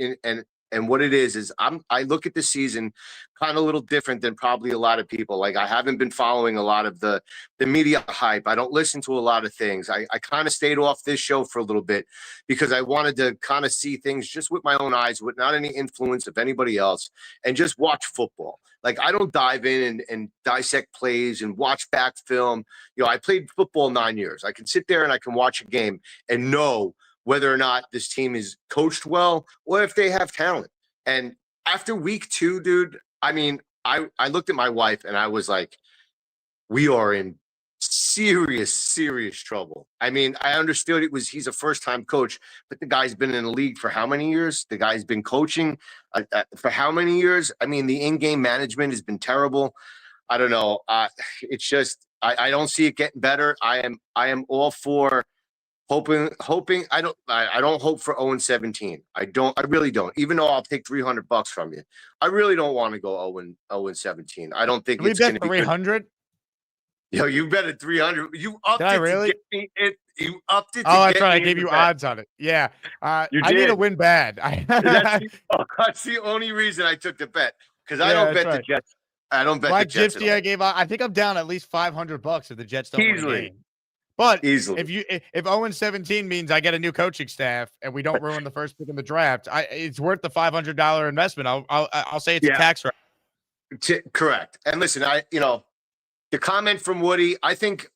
And what it is I look at the season kind of a little different than probably a lot of people. Like, I haven't been following a lot of the media hype. I don't listen to a lot of things. I kind of stayed off this show for a little bit because I wanted to kind of see things just with my own eyes, with not any influence of anybody else, and just watch football. Like, I don't dive in and dissect plays and watch back film. I played football 9 years. I can sit there and I can watch a game and know whether or not this team is coached well or if they have talent. And after week 2, dude, I mean, I looked at my wife and I was like, we are in serious, serious trouble. I mean, I understood he's a first-time coach, but the guy's been in the league for how many years? The guy's been coaching for how many years? I mean, the in-game management has been terrible. I don't know. It's just, I don't see it getting better. I am all for hoping. I don't hope for 0-17. I really don't. Even though I'll take $300 from you, I really don't want to go 0-17. I don't think it's going to be 300. Yo, you bet at 300. You upped it really? to get me it. You upped it. Oh, that's right. I gave you odds on it. Yeah. I need to win bad. That's the only reason I took the bet, because I don't bet the Jets. I don't bet the Jets. I think I'm down at least $500 if the Jets don't win a game. But easily, if 0-17 means I get a new coaching staff and we don't ruin the first pick in the draft, it's worth the $500 investment. I'll say it's a tax write. Correct. And listen, the comment from Woody, I think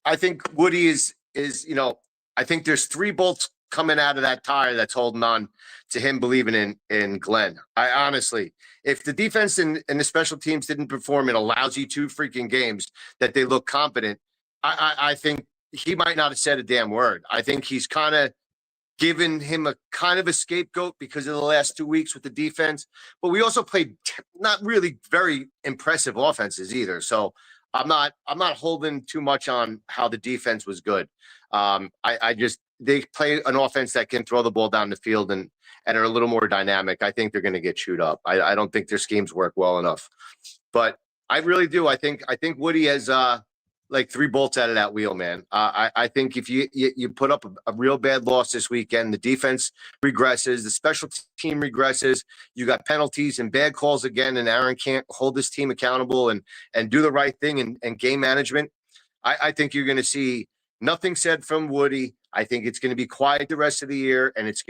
Woody is I think there's 3 bolts coming out of that tire that's holding on to him believing in Glenn. I honestly, if the defense and the special teams didn't perform in a lousy 2 freaking games that they look competent, I think he might not have said a damn word. I think he's kind of given him a kind of a scapegoat because of the last 2 weeks with the defense, but we also played not really very impressive offenses either. So I'm not holding too much on how the defense was good. They play an offense that can throw the ball down the field and are a little more dynamic. I think they're going to get chewed up. I don't think their schemes work well enough, but I really do. I think Woody has like 3 bolts out of that wheel, man. I think if you put up a real bad loss this weekend, the defense regresses, the special team regresses, you got penalties and bad calls again, and Aaron can't hold this team accountable and do the right thing and game management. I think you're going to see nothing said from Woody. I think it's going to be quiet the rest of the year, and it's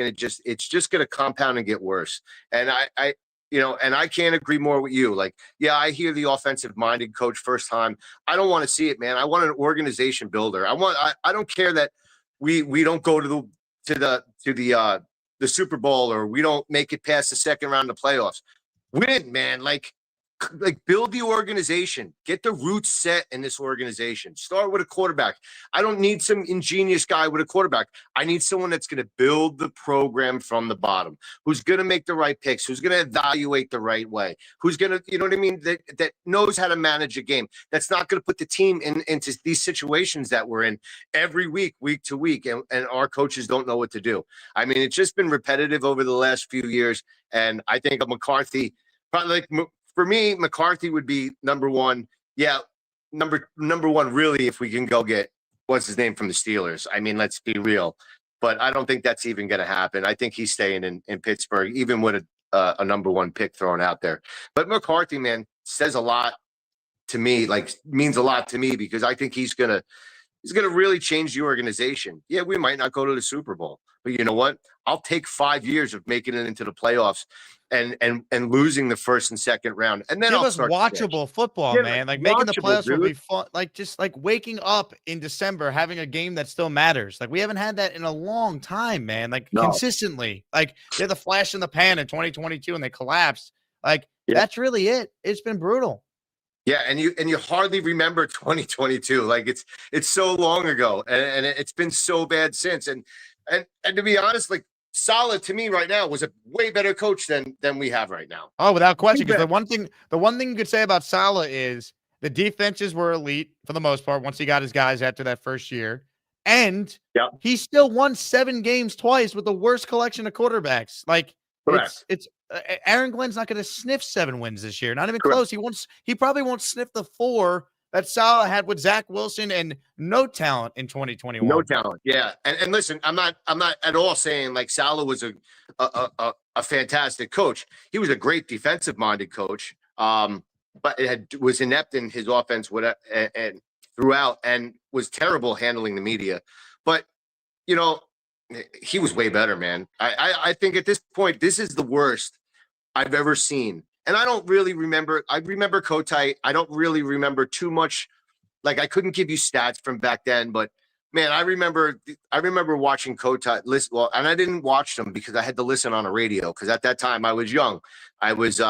just going to compound and get worse. And I can't agree more with you. Like, yeah, I hear the offensive-minded coach first time. I don't want to see it, man. I want an organization builder. I don't care that we don't go to the Super Bowl or we don't make it past the second round of playoffs. Win, man. Like build the organization, get the roots set in this organization. Start with a quarterback. I don't need some ingenious guy with a quarterback. I need someone that's going to build the program from the bottom, who's going to make the right picks, who's going to evaluate the right way, who's going to, you know what I mean? That knows how to manage a game. That's not going to put the team into these situations that we're in every week to week. And our coaches don't know what to do. I mean, it's just been repetitive over the last few years. And I think of McCarthy, probably like, for me, McCarthy would be number one. Yeah, number one, really, if we can go get, what's his name from the Steelers. I mean, let's be real. But I don't think that's even going to happen. I think he's staying in Pittsburgh, even with a number one pick thrown out there. But McCarthy, man, says a lot to me, like means a lot to me, because I think he's going to really change the organization. Yeah, we might not go to the Super Bowl, but you know what? I'll take 5 years of making it into the playoffs and losing the first and second round, and then give I'll us start watchable football, man. Like making the playoffs will be fun. Like just like waking up in December, having a game that still matters. Like we haven't had that in a long time, man. Like consistently. Like they're the flash in the pan in 2022 and they collapsed. Like that's really it. It's been brutal. Yeah, and you hardly remember 2022. Like it's so long ago, and it's been so bad since. And to be honest, like Saleh to me right now was a way better coach than we have right now. Oh, without question. Because the one thing you could say about Saleh is the defenses were elite for the most part once he got his guys after that first year, and he still won 7 games twice with the worst collection of quarterbacks. Like it's Aaron Glenn's not going to sniff 7 wins this year. Not even close. He probably won't sniff the 4 that Saleh had with Zach Wilson and no talent in 2021. No talent. Yeah. And listen, I'm not at all saying like Saleh was a fantastic coach. He was a great defensive minded coach. But was inept in his offense and throughout and was terrible handling the media. But you know, he was way better, man. I think at this point, this is the worst I've ever seen. And I don't really remember. I remember Kotite. I don't really remember too much. Like I couldn't give you stats from back then, but man, I remember watching Kotite. Well, and I didn't watch them because I had to listen on a radio. Because at that time I was young. I was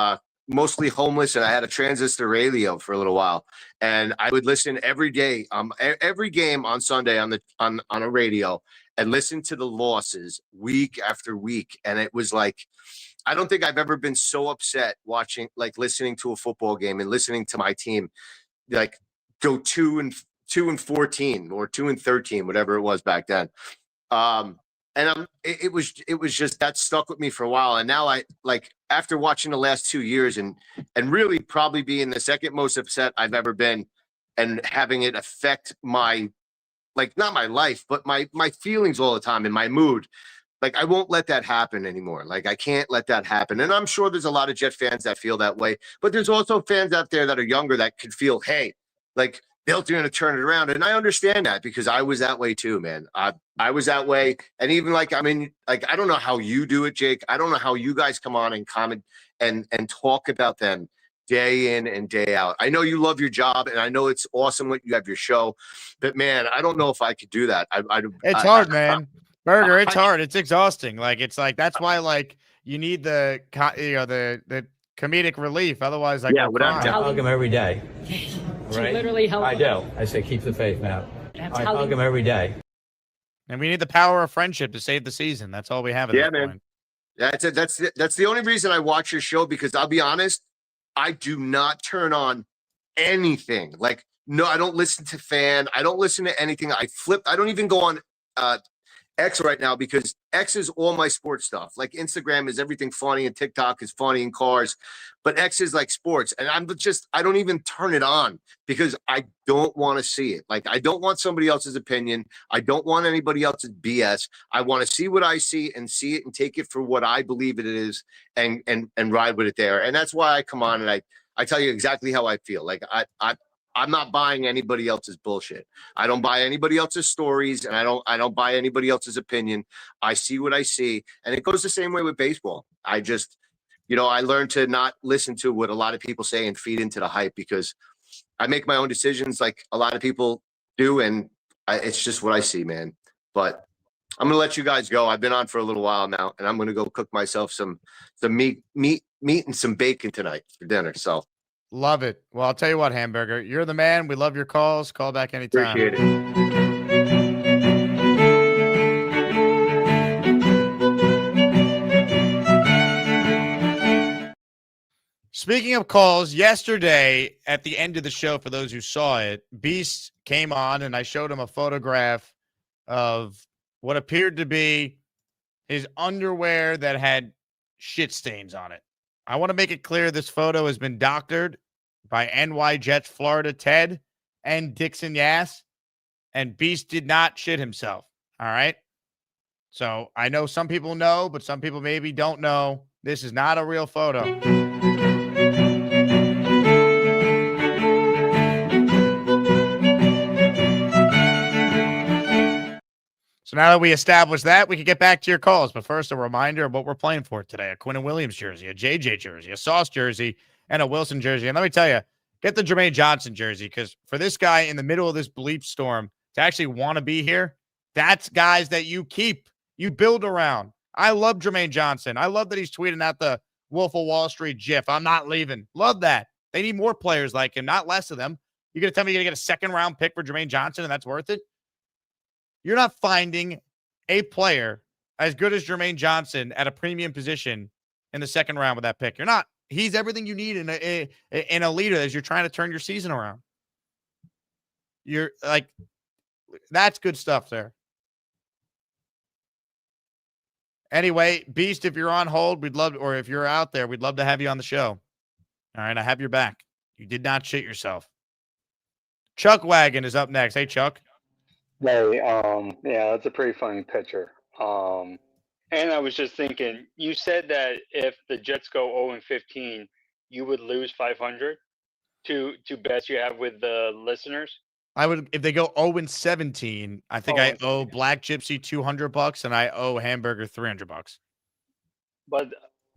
mostly homeless, and I had a transistor radio for a little while. And I would listen every day, every game on Sunday on a radio, and listen to the losses week after week. And it was like, I don't think I've ever been so upset listening to a football game and listening to my team, like go 2-14 or 2-13, whatever it was back then. It was just that stuck with me for a while. And now I after watching the last 2 years and really probably being the second most upset I've ever been and having it affect my, like, not my life, but my feelings all the time and my mood. Like, I won't let that happen anymore. Like, I can't let that happen. And I'm sure there's a lot of Jet fans that feel that way, but there's also fans out there that are younger that could feel, hey, like, they're going to turn it around. And I understand that because I was that way too, man. I was that way. And even I don't know how you do it, Jake. I don't know how you guys come on and comment and talk about them day in and day out. I know you love your job, and I know it's awesome when you have your show, but man, I don't know if I could do that. It's hard, man. Burger, it's hard. It's exhausting. That's why you need the comedic relief. Otherwise, I hug him every day. Right? Literally help. I do. I say keep the faith now. I hug him every day. And we need the power of friendship to save the season. That's all we have at Yeah, this man. point. That's it. That's the only reason I watch your show, because I'll be honest, I do not turn on anything. Like, no, I don't listen to fan. I don't listen to anything. I don't even go on X right now, because X is all my sports stuff. Like Instagram is everything funny and TikTok is funny and cars, but X is like sports. And I don't even turn it on because I don't want to see it. Like, I don't want somebody else's opinion. I don't want anybody else's BS. I want to see what I see and take it for what I believe it is, and ride with it there. And that's why I come on and I tell you exactly how I feel. Like I'm not buying anybody else's bullshit. I don't buy anybody else's stories, and I don't buy anybody else's opinion. I see what I see, and it goes the same way with baseball. I just, I learned to not listen to what a lot of people say and feed into the hype, because I make my own decisions like a lot of people do, and it's just what I see, man. But I'm gonna let you guys go. I've been on for a little while now, and I'm gonna go cook myself some meat and some bacon tonight for dinner. So. Love it. Well, I'll tell you what, Hamburger, you're the man. We love your calls. Call back anytime. Appreciate it. Speaking of calls, yesterday at the end of the show, for those who saw it, Beast came on and I showed him a photograph of what appeared to be his underwear that had shit stains on it. I want to make it clear this photo has been doctored by NY Jets Florida Ted and Dixon Yass, and Beast did not shit himself. All right. So I know some people know, but some people maybe don't know. This is not a real photo. So now that we established that, we can get back to your calls. But first, a reminder of what we're playing for today: a Quinn Williams jersey, a JJ jersey, a Sauce jersey, and a Wilson jersey. And let me tell you, get the Jermaine Johnson jersey, because for this guy in the middle of this bleep storm to actually want to be here, that's guys that you keep, you build around. I love Jermaine Johnson. I love that he's tweeting out the Wolf of Wall Street gif. I'm not leaving. Love that. They need more players like him, not less of them. You're going to tell me you're going to get a second-round pick for Jermaine Johnson and that's worth it? You're not finding a player as good as Jermaine Johnson at a premium position in the second round with that pick. You're not. He's everything you need in a leader as you're trying to turn your season around. You're like, that's good stuff there. Anyway, Beast, if you're on hold, or if you're out there, we'd love to have you on the show. All right, I have your back. You did not shit yourself. Chuck Wagon is up next. Hey, Chuck. Hey, yeah, that's a pretty funny picture. And I was just thinking, you said that if the Jets go 0-15, you would lose 500 to bets you have with the listeners. I would, if they go 0-17, I think I owe Black Gypsy $200 and I owe Hamburger $300. But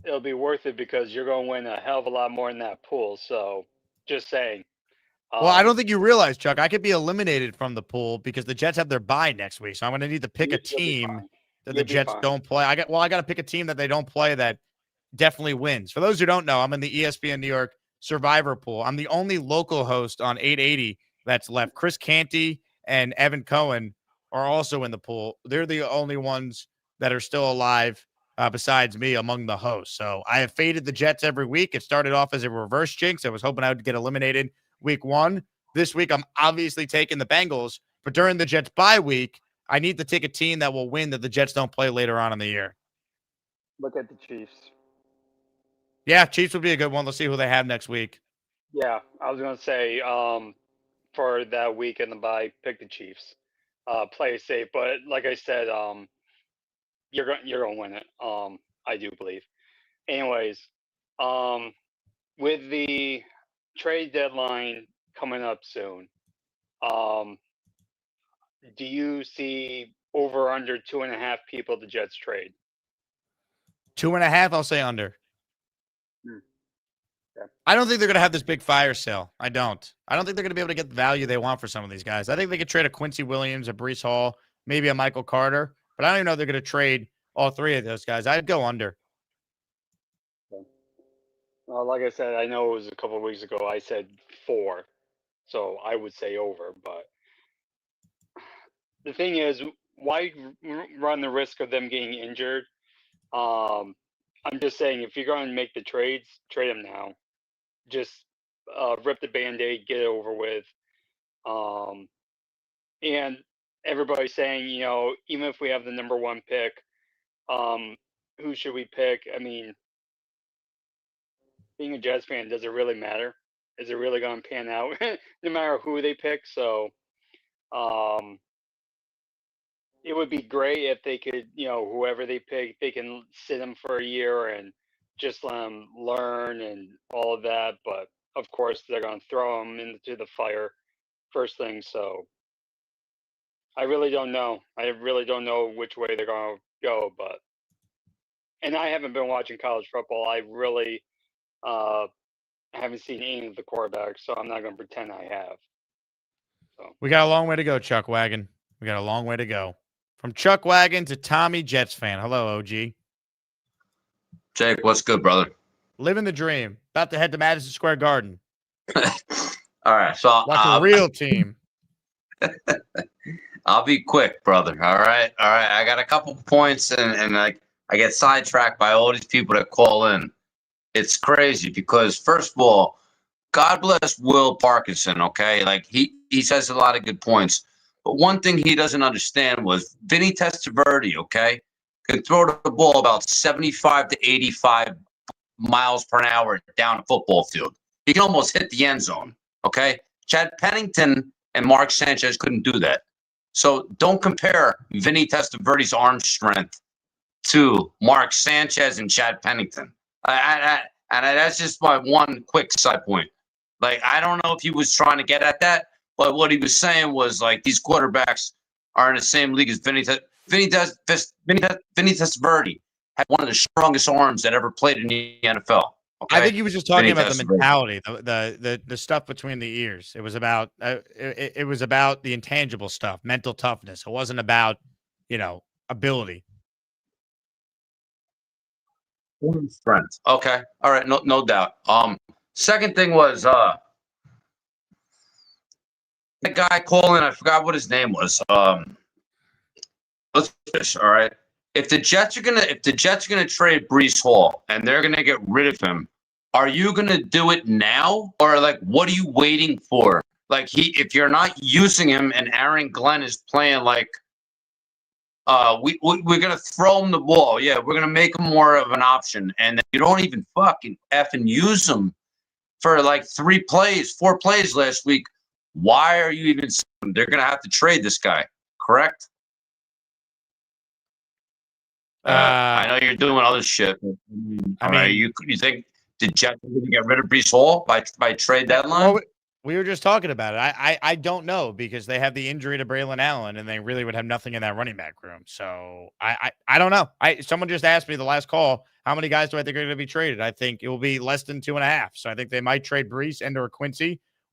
it'll be worth it because you're going to win a hell of a lot more in that pool. So, just saying. Well, I don't think you realize, Chuck, I could be eliminated from the pool because the Jets have their bye next week. So I'm going to need to pick a team that the Jets don't play. I got to pick a team that they don't play that definitely wins. For those who don't know, I'm in the ESPN New York Survivor pool. I'm the only local host on 880 that's left. Chris Canty and Evan Cohen are also in the pool. They're the only ones that are still alive besides me among the hosts. So I have faded the Jets every week. It started off as a reverse jinx. I was hoping I would get eliminated week 1. This week, I'm obviously taking the Bengals, but during the Jets bye week, I need to take a team that will win that the Jets don't play later on in the year. Look at the Chiefs. Yeah, Chiefs would be a good one. Let's see who they have next week. Yeah, I was going to say for that week in the bye, pick the Chiefs. Play it safe, but like I said, you're going to win it. I do believe. Anyways, with the trade deadline coming up soon, do you see over under 2.5 people the Jets trade? 2.5, I'll say under. Okay. I don't think they're going to have this big fire sale. I don't think they're going to be able to get the value they want for some of these guys. I think they could trade a Quincy Williams, a Breece Hall, maybe a Michael Carter, but I don't even know if they're going to trade all three of those guys. I'd go under. Well, like I said, I know it was a couple of weeks ago. I said 4, so I would say over. But the thing is, run the risk of them getting injured? I'm just saying, if you're going to make the trades, trade them now. Just rip the Band-Aid, get it over with. And everybody's saying, even if we have the number 1 pick, who should we pick? I mean, being a Jets fan, does it really matter? Is it really going to pan out no matter who they pick? So it would be great if they could, whoever they pick, they can sit them for a year and just let them learn and all of that. But of course, they're going to throw them into the fire first thing. So I really don't know. I really don't know which way they're going to go. And I haven't been watching college football. I really haven't seen any of the quarterbacks, so I'm not going to pretend I have. So We got a long way to go, Chuck Wagon. We got a long way to go. From Chuck Wagon to Tommy Jets fan. Hello, OG. Jake, what's good, brother? Living the dream. About to head to Madison Square Garden. All right, so Watch a real team. I'll be quick, brother. All right. I got a couple points, and I get sidetracked by all these people that call in. It's crazy because, first of all, God bless Will Parkinson, okay? Like, he says a lot of good points. But one thing he doesn't understand was Vinny Testaverde, okay, can throw the ball about 75 to 85 miles per hour down a football field. He can almost hit the end zone, okay? Chad Pennington and Mark Sanchez couldn't do that. So don't compare Vinny Testaverde's arm strength to Mark Sanchez and Chad Pennington. And that's just my one quick side point. Like, I don't know if he was trying to get at that, but what he was saying was, like, these quarterbacks are in the same league as Vinny Testaverde had one of the strongest arms that ever played in the NFL. Okay? I think he was just talking about the Testaverde. mentality, the stuff between the ears. It was about it was about the intangible stuff, mental toughness. It wasn't about, ability. Friends. Okay. All right. No doubt. Second thing was the guy calling. I forgot what his name was. Let's finish. All right. If the Jets are gonna trade Breece Hall and they're gonna get rid of him, are you gonna do it now, or like what are you waiting for? Like if you're not using him and Aaron Glenn is playing like. We're gonna throw him the ball. Yeah, we're gonna make him more of an option, and you don't even fucking effing use him for like 4 plays last week. Why are you even? They're gonna have to trade this guy, correct? I know you're doing other shit. I mean, you think the Jets are gonna get rid of Breece Hall by trade deadline? Well, we were just talking about it. I don't know because they have the injury to Braylon Allen and they really would have nothing in that running back room. So I don't know. Someone just asked me the last call, how many guys do I think are going to be traded? I think it will be less than 2.5. So I think they might trade Breece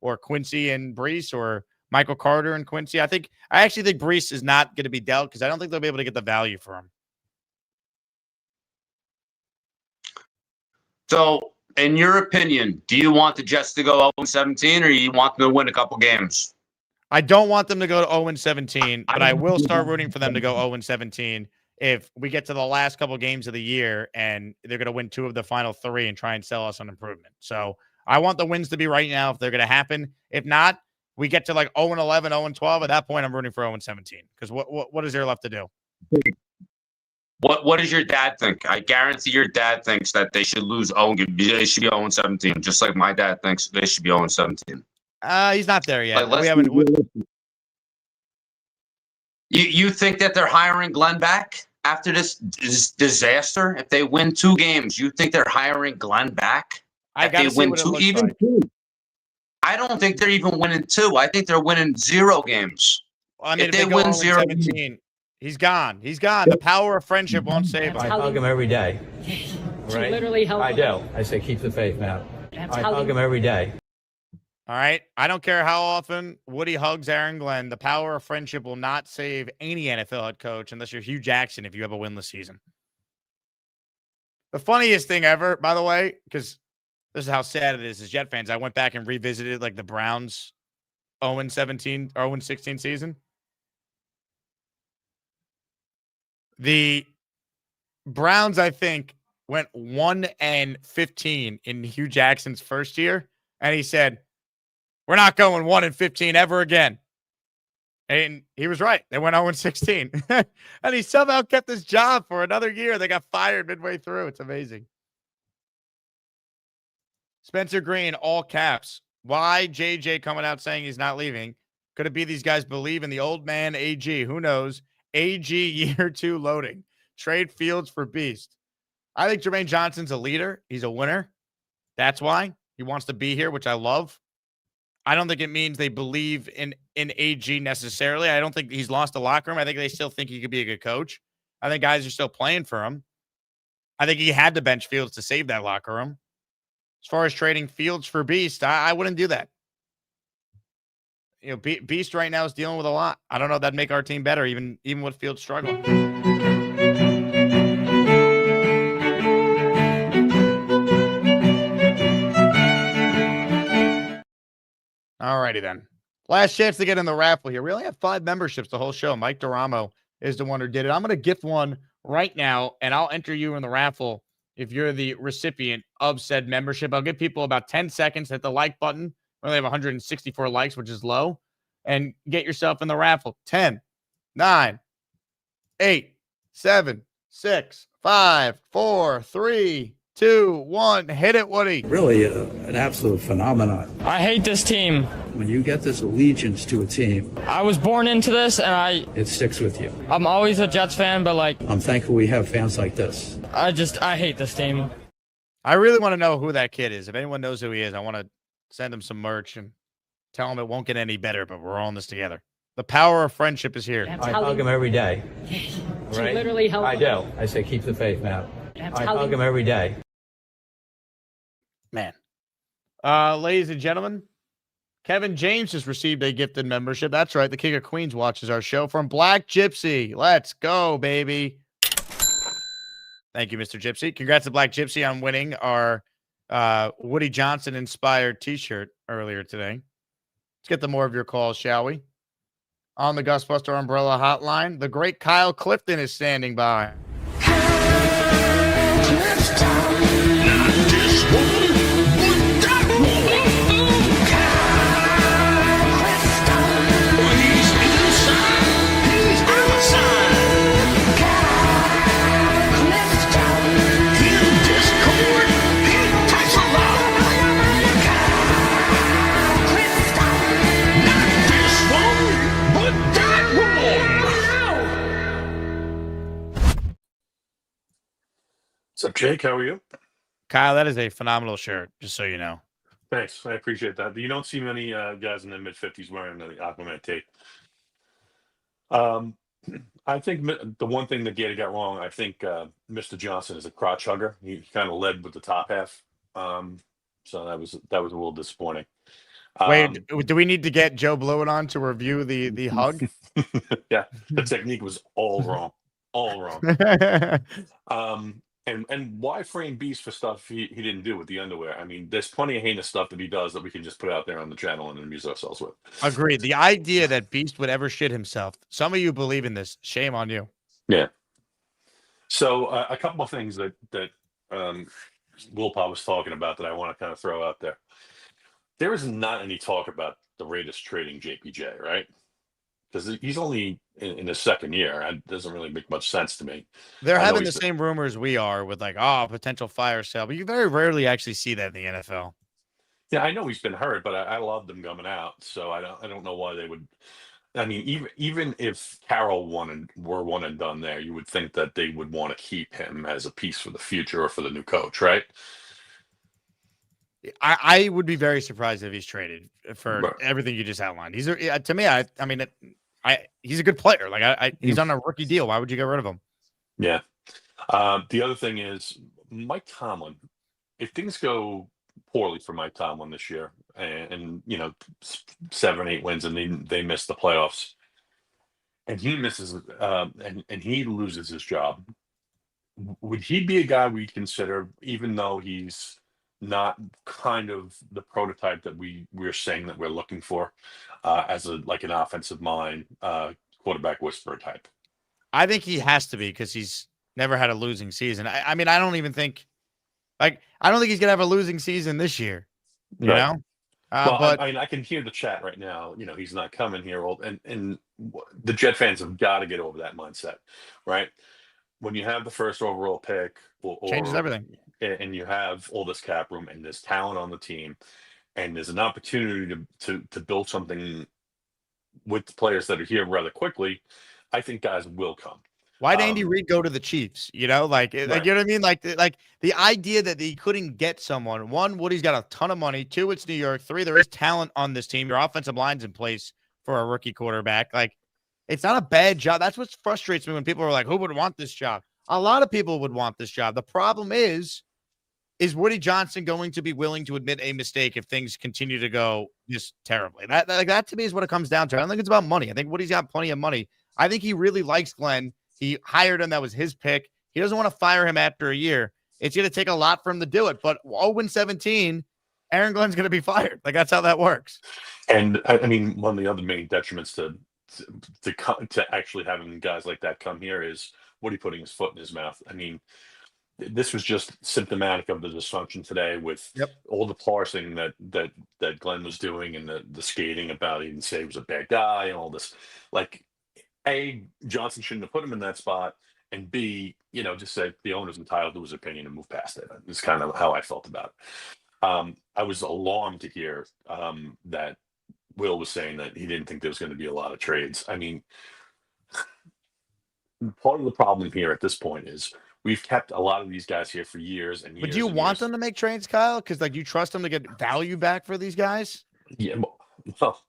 or Quincy and Breece or Michael Carter and Quincy. I actually think Breece is not going to be dealt because I don't think they'll be able to get the value for him. So, in your opinion, do you want the Jets to go 0-17 or you want them to win a couple games? I don't want them to go to 0-17, but I will start rooting for them to go 0-17 if we get to the last couple games of the year and they're going to win 2 of the final 3 and try and sell us on improvement. So I want the wins to be right now if they're going to happen. If not, we get to like 0-11, 0-12. At that point, I'm rooting for 0-17 because what is there left to do? What does your dad think? I guarantee your dad thinks that they should lose. They should be 0-17, just like my dad thinks they should be 0-17. He's not there yet. Like, You think that they're hiring Glenn back after this disaster? If they win 2 games, you think they're hiring Glenn back? I got to see what it looks like. 2? I don't think they're even winning 2. I think they're winning 0 games. Well, I mean, if they win 0 games. He's gone. He's gone. The power of friendship won't save him. I hug him every day. Right? Literally help. I do. I say keep the faith, man. I hug him every day. All right. I don't care how often Woody hugs Aaron Glenn. The power of friendship will not save any NFL head coach unless you're Hugh Jackson if you have a winless season. The funniest thing ever, by the way, because this is how sad it is as Jet fans, I went back and revisited like the Browns 0-17 or 0-16 season. The Browns, I think, went 1-15 in Hugh Jackson's first year, and he said, "We're not going 1-15 ever again." And he was right. They went 0-16. And he somehow kept his job for another year. They got fired midway through. It's amazing. Spencer Green, all caps. Why JJ coming out saying he's not leaving? Could it be these guys believe in the old man AG? Who knows? AG year 2 loading. Trade Fields for Beast. I think Jermaine Johnson's a leader. He's a winner. That's why he wants to be here, which I love. I don't think it means they believe in AG necessarily. I don't think he's lost the locker room. I think they still think he could be a good coach. I think guys are still playing for him. I think he had to bench Fields to save that locker room. As far as trading Fields for Beast, I wouldn't do that. You know, Beast right now is dealing with a lot. I don't know if that'd make our team better, even with Fields struggling. Alrighty then. Last chance to get in the raffle here. We only have 5 memberships the whole show. Mike Duramo is the one who did it. I'm going to gift one right now, and I'll enter you in the raffle if you're the recipient of said membership. I'll give people about 10 seconds to hit the like button. We only have 164 likes, which is low. And get yourself in the raffle. 10, 9, 8, 7, 6, 5, 4, 3, 2, 1. Hit it, Woody. Really an absolute phenomenon. I hate this team. When you get this allegiance to a team, I was born into this, and it sticks with you. I'm always a Jets fan, but I'm thankful we have fans like this. I hate this team. I really want to know who that kid is. If anyone knows who he is, I want to send him some merch and tell him it won't get any better, but we're all in this together. The power of friendship is here. I hug him every day. Right? Literally help. I do. I say keep the faith, man. I hug him every day. Man. Ladies and gentlemen, Kevin James just received a gifted membership. That's right. The King of Queens watches our show from Black Gypsy. Let's go, baby. Thank you, Mr. Gypsy. Congrats to Black Gypsy on winning our Woody Johnson inspired t-shirt earlier today. Let's get to more of your calls, shall we? On the Gusbuster Umbrella Hotline, the great Kyle Clifton is standing by. What's up, Jake? How are you? Kyle, that is a phenomenal shirt, just so you know. Thanks. I appreciate that. You don't see many guys in their mid-50s wearing the Aquaman tape. I think the one thing that Gator got wrong, I think Mr. Johnson is a crotch hugger. He kind of led with the top half. So that was a little disappointing. Wait, do we need to get Joe Blewett on to review the hug? Yeah, the technique was all wrong. All wrong. And why frame Beast for stuff he didn't do with the underwear? I mean, there's plenty of heinous stuff that he does that we can just put out there on the channel and amuse ourselves with. Agreed. The idea that Beast would ever shit himself. Some of you believe in this. Shame on you. Yeah. So a couple of things that Wilpa was talking about that I want to kind of throw out there. There is not any talk about the Raiders trading JPJ, right? Because he's only in his second year. It doesn't really make much sense to me. They're having the same rumors we are with potential fire sale, but you very rarely actually see that in the NFL. Yeah, I know he's been hurt, but I love them coming out. So I don't know why they would. I mean, even if Carroll were one and done there, you would think that they would want to keep him as a piece for the future or for the new coach, right? I would be very surprised if he's traded for everything you just outlined. He's to me, I mean, he's a good player. He's on a rookie deal. Why would you get rid of him? Yeah. The other thing is Mike Tomlin. If things go poorly for Mike Tomlin this year, and 7, 8 wins, and they miss the playoffs, and he misses, and he loses his job, would he be a guy we'd consider, even though he's not kind of the prototype that we're saying that we're looking for, as an offensive mind, quarterback whisperer type? I think he has to be because he's never had a losing season. I mean, I don't even think I don't think he's gonna have a losing season this year. You Right. know, Well, but I can hear the chat right now. He's not coming here. And the Jet fans have got to get over that mindset, right? When you have the first overall pick, changes everything. And you have all this cap room and there's talent on the team, and there's an opportunity to build something with the players that are here rather quickly, I think guys will come. Why'd Andy Reid go to the Chiefs? Like you know what I mean? Like the idea that he couldn't get someone. One, Woody's got a ton of money. Two, it's New York. Three, there is talent on this team. Your offensive line's in place for a rookie quarterback. Like, it's not a bad job. That's what frustrates me when people are like, who would want this job? A lot of people would want this job. The problem is Woody Johnson going to be willing to admit a mistake if things continue to go just terribly? That to me is what it comes down to. I don't think it's about money. I think Woody's got plenty of money. I think he really likes Glenn. He hired him. That was his pick. He doesn't want to fire him after a year. It's going to take a lot for him to do it. But 0-17, Aaron Glenn's going to be fired. Like, that's how that works. And I mean, one of the other main detriments to actually having guys like that come here is Woody putting his foot in his mouth. I mean, this was just symptomatic of the dysfunction today with all the parsing that Glenn was doing and the skating about he didn't say he was a bad guy and all this. Like, A, Johnson shouldn't have put him in that spot, and B, just say the owner's entitled to his opinion and move past it. It's kind of how I felt about it. I was alarmed to hear that Will was saying that he didn't think there was going to be a lot of trades. I mean, part of the problem here at this point is we've kept a lot of these guys here for years and years. But do you want them to make trades, Kyle? Because you trust them to get value back for these guys? Yeah, well,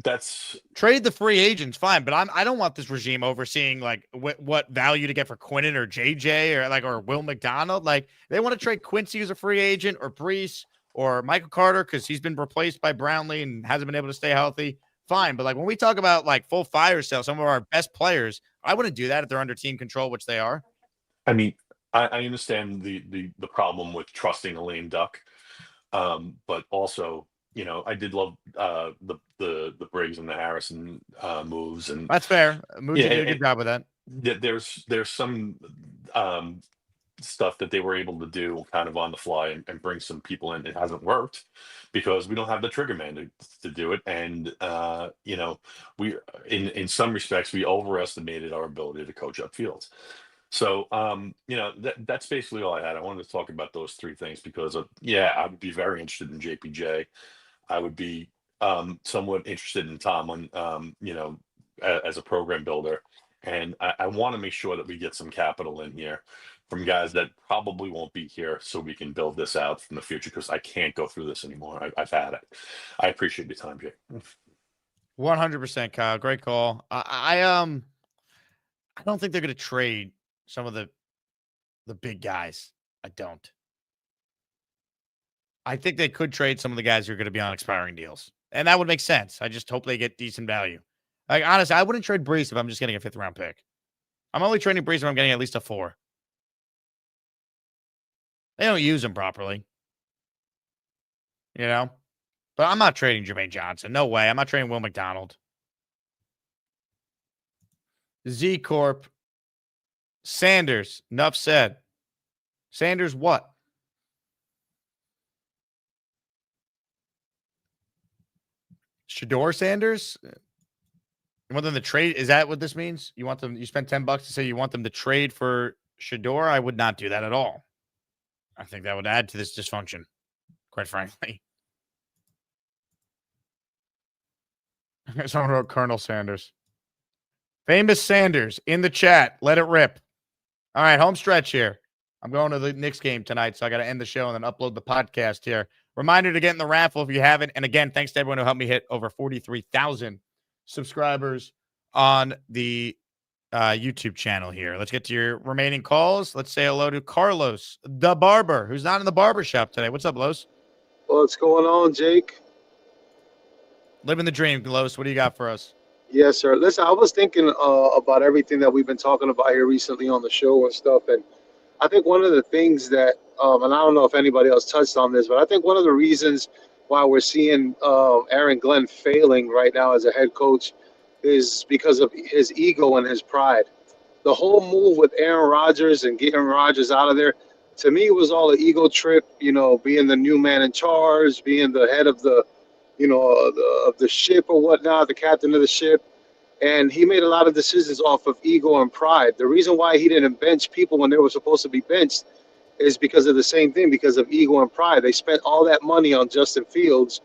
that's trade the free agents, fine. But I don't want this regime overseeing like what value to get for Quinnen or JJ or Will McDonald. Like, they want to trade Quincy as a free agent, or Brees or Michael Carter because he's been replaced by Brownlee and hasn't been able to stay healthy. Fine, but when we talk about full fire sale, some of our best players, I wouldn't do that if they're under team control, which they are. I mean, I understand the problem with trusting a lame duck, but also, I did love the Briggs and the Harrison moves, and that's fair. Moves did a good job with that. There's some stuff that they were able to do kind of on the fly and bring some people in. It hasn't worked because we don't have the trigger man to do it, and we in some respects we overestimated our ability to coach up fields. So, that's basically all I had. I wanted to talk about those three things because I would be very interested in JPJ. I would be somewhat interested in Tomlin, as a program builder. And I want to make sure that we get some capital in here from guys that probably won't be here so we can build this out from the future, because I can't go through this anymore. I've had it. I appreciate your time, Jay. 100%, Kyle. Great call. I don't think they're going to trade some of the big guys. I don't. I think they could trade some of the guys who are going to be on expiring deals, and that would make sense. I just hope they get decent value. Like, honestly, I wouldn't trade Brees if I'm just getting a 5th round pick. I'm only trading Brees if I'm getting at least a 4. They don't use him properly, but I'm not trading Jermaine Johnson. No way. I'm not trading Will McDonald. Z Corp. Sanders. Enough said. Sanders what? Shador Sanders? You want them to trade? Is that what this means? You want them? You spent $10 to say you want them to trade for Shador? I would not do that at all. I think that would add to this dysfunction, quite frankly. Someone wrote Colonel Sanders. Famous Sanders in the chat. Let it rip. All right, home stretch here. I'm going to the Knicks game tonight, so I got to end the show and then upload the podcast here. Reminder to get in the raffle if you haven't. And again, thanks to everyone who helped me hit over 43,000 subscribers on the YouTube channel here. Let's get to your remaining calls. Let's say hello to Carlos, the barber, who's not in the barber shop today. What's up, Los? What's going on, Jake? Living the dream, Los. What do you got for us? Yes, sir. Listen, I was thinking about everything that we've been talking about here recently on the show and stuff. And I think one of the things that, and I don't know if anybody else touched on this, but I think one of the reasons why we're seeing Aaron Glenn failing right now as a head coach is because of his ego and his pride. The whole move with Aaron Rodgers and getting Rodgers out of there, to me, was all an ego trip. Being the new man in charge, being the head of the, of the ship or whatnot, the captain of the ship. And he made a lot of decisions off of ego and pride. The reason why he didn't bench people when they were supposed to be benched is because of the same thing, because of ego and pride. They spent all that money on Justin Fields,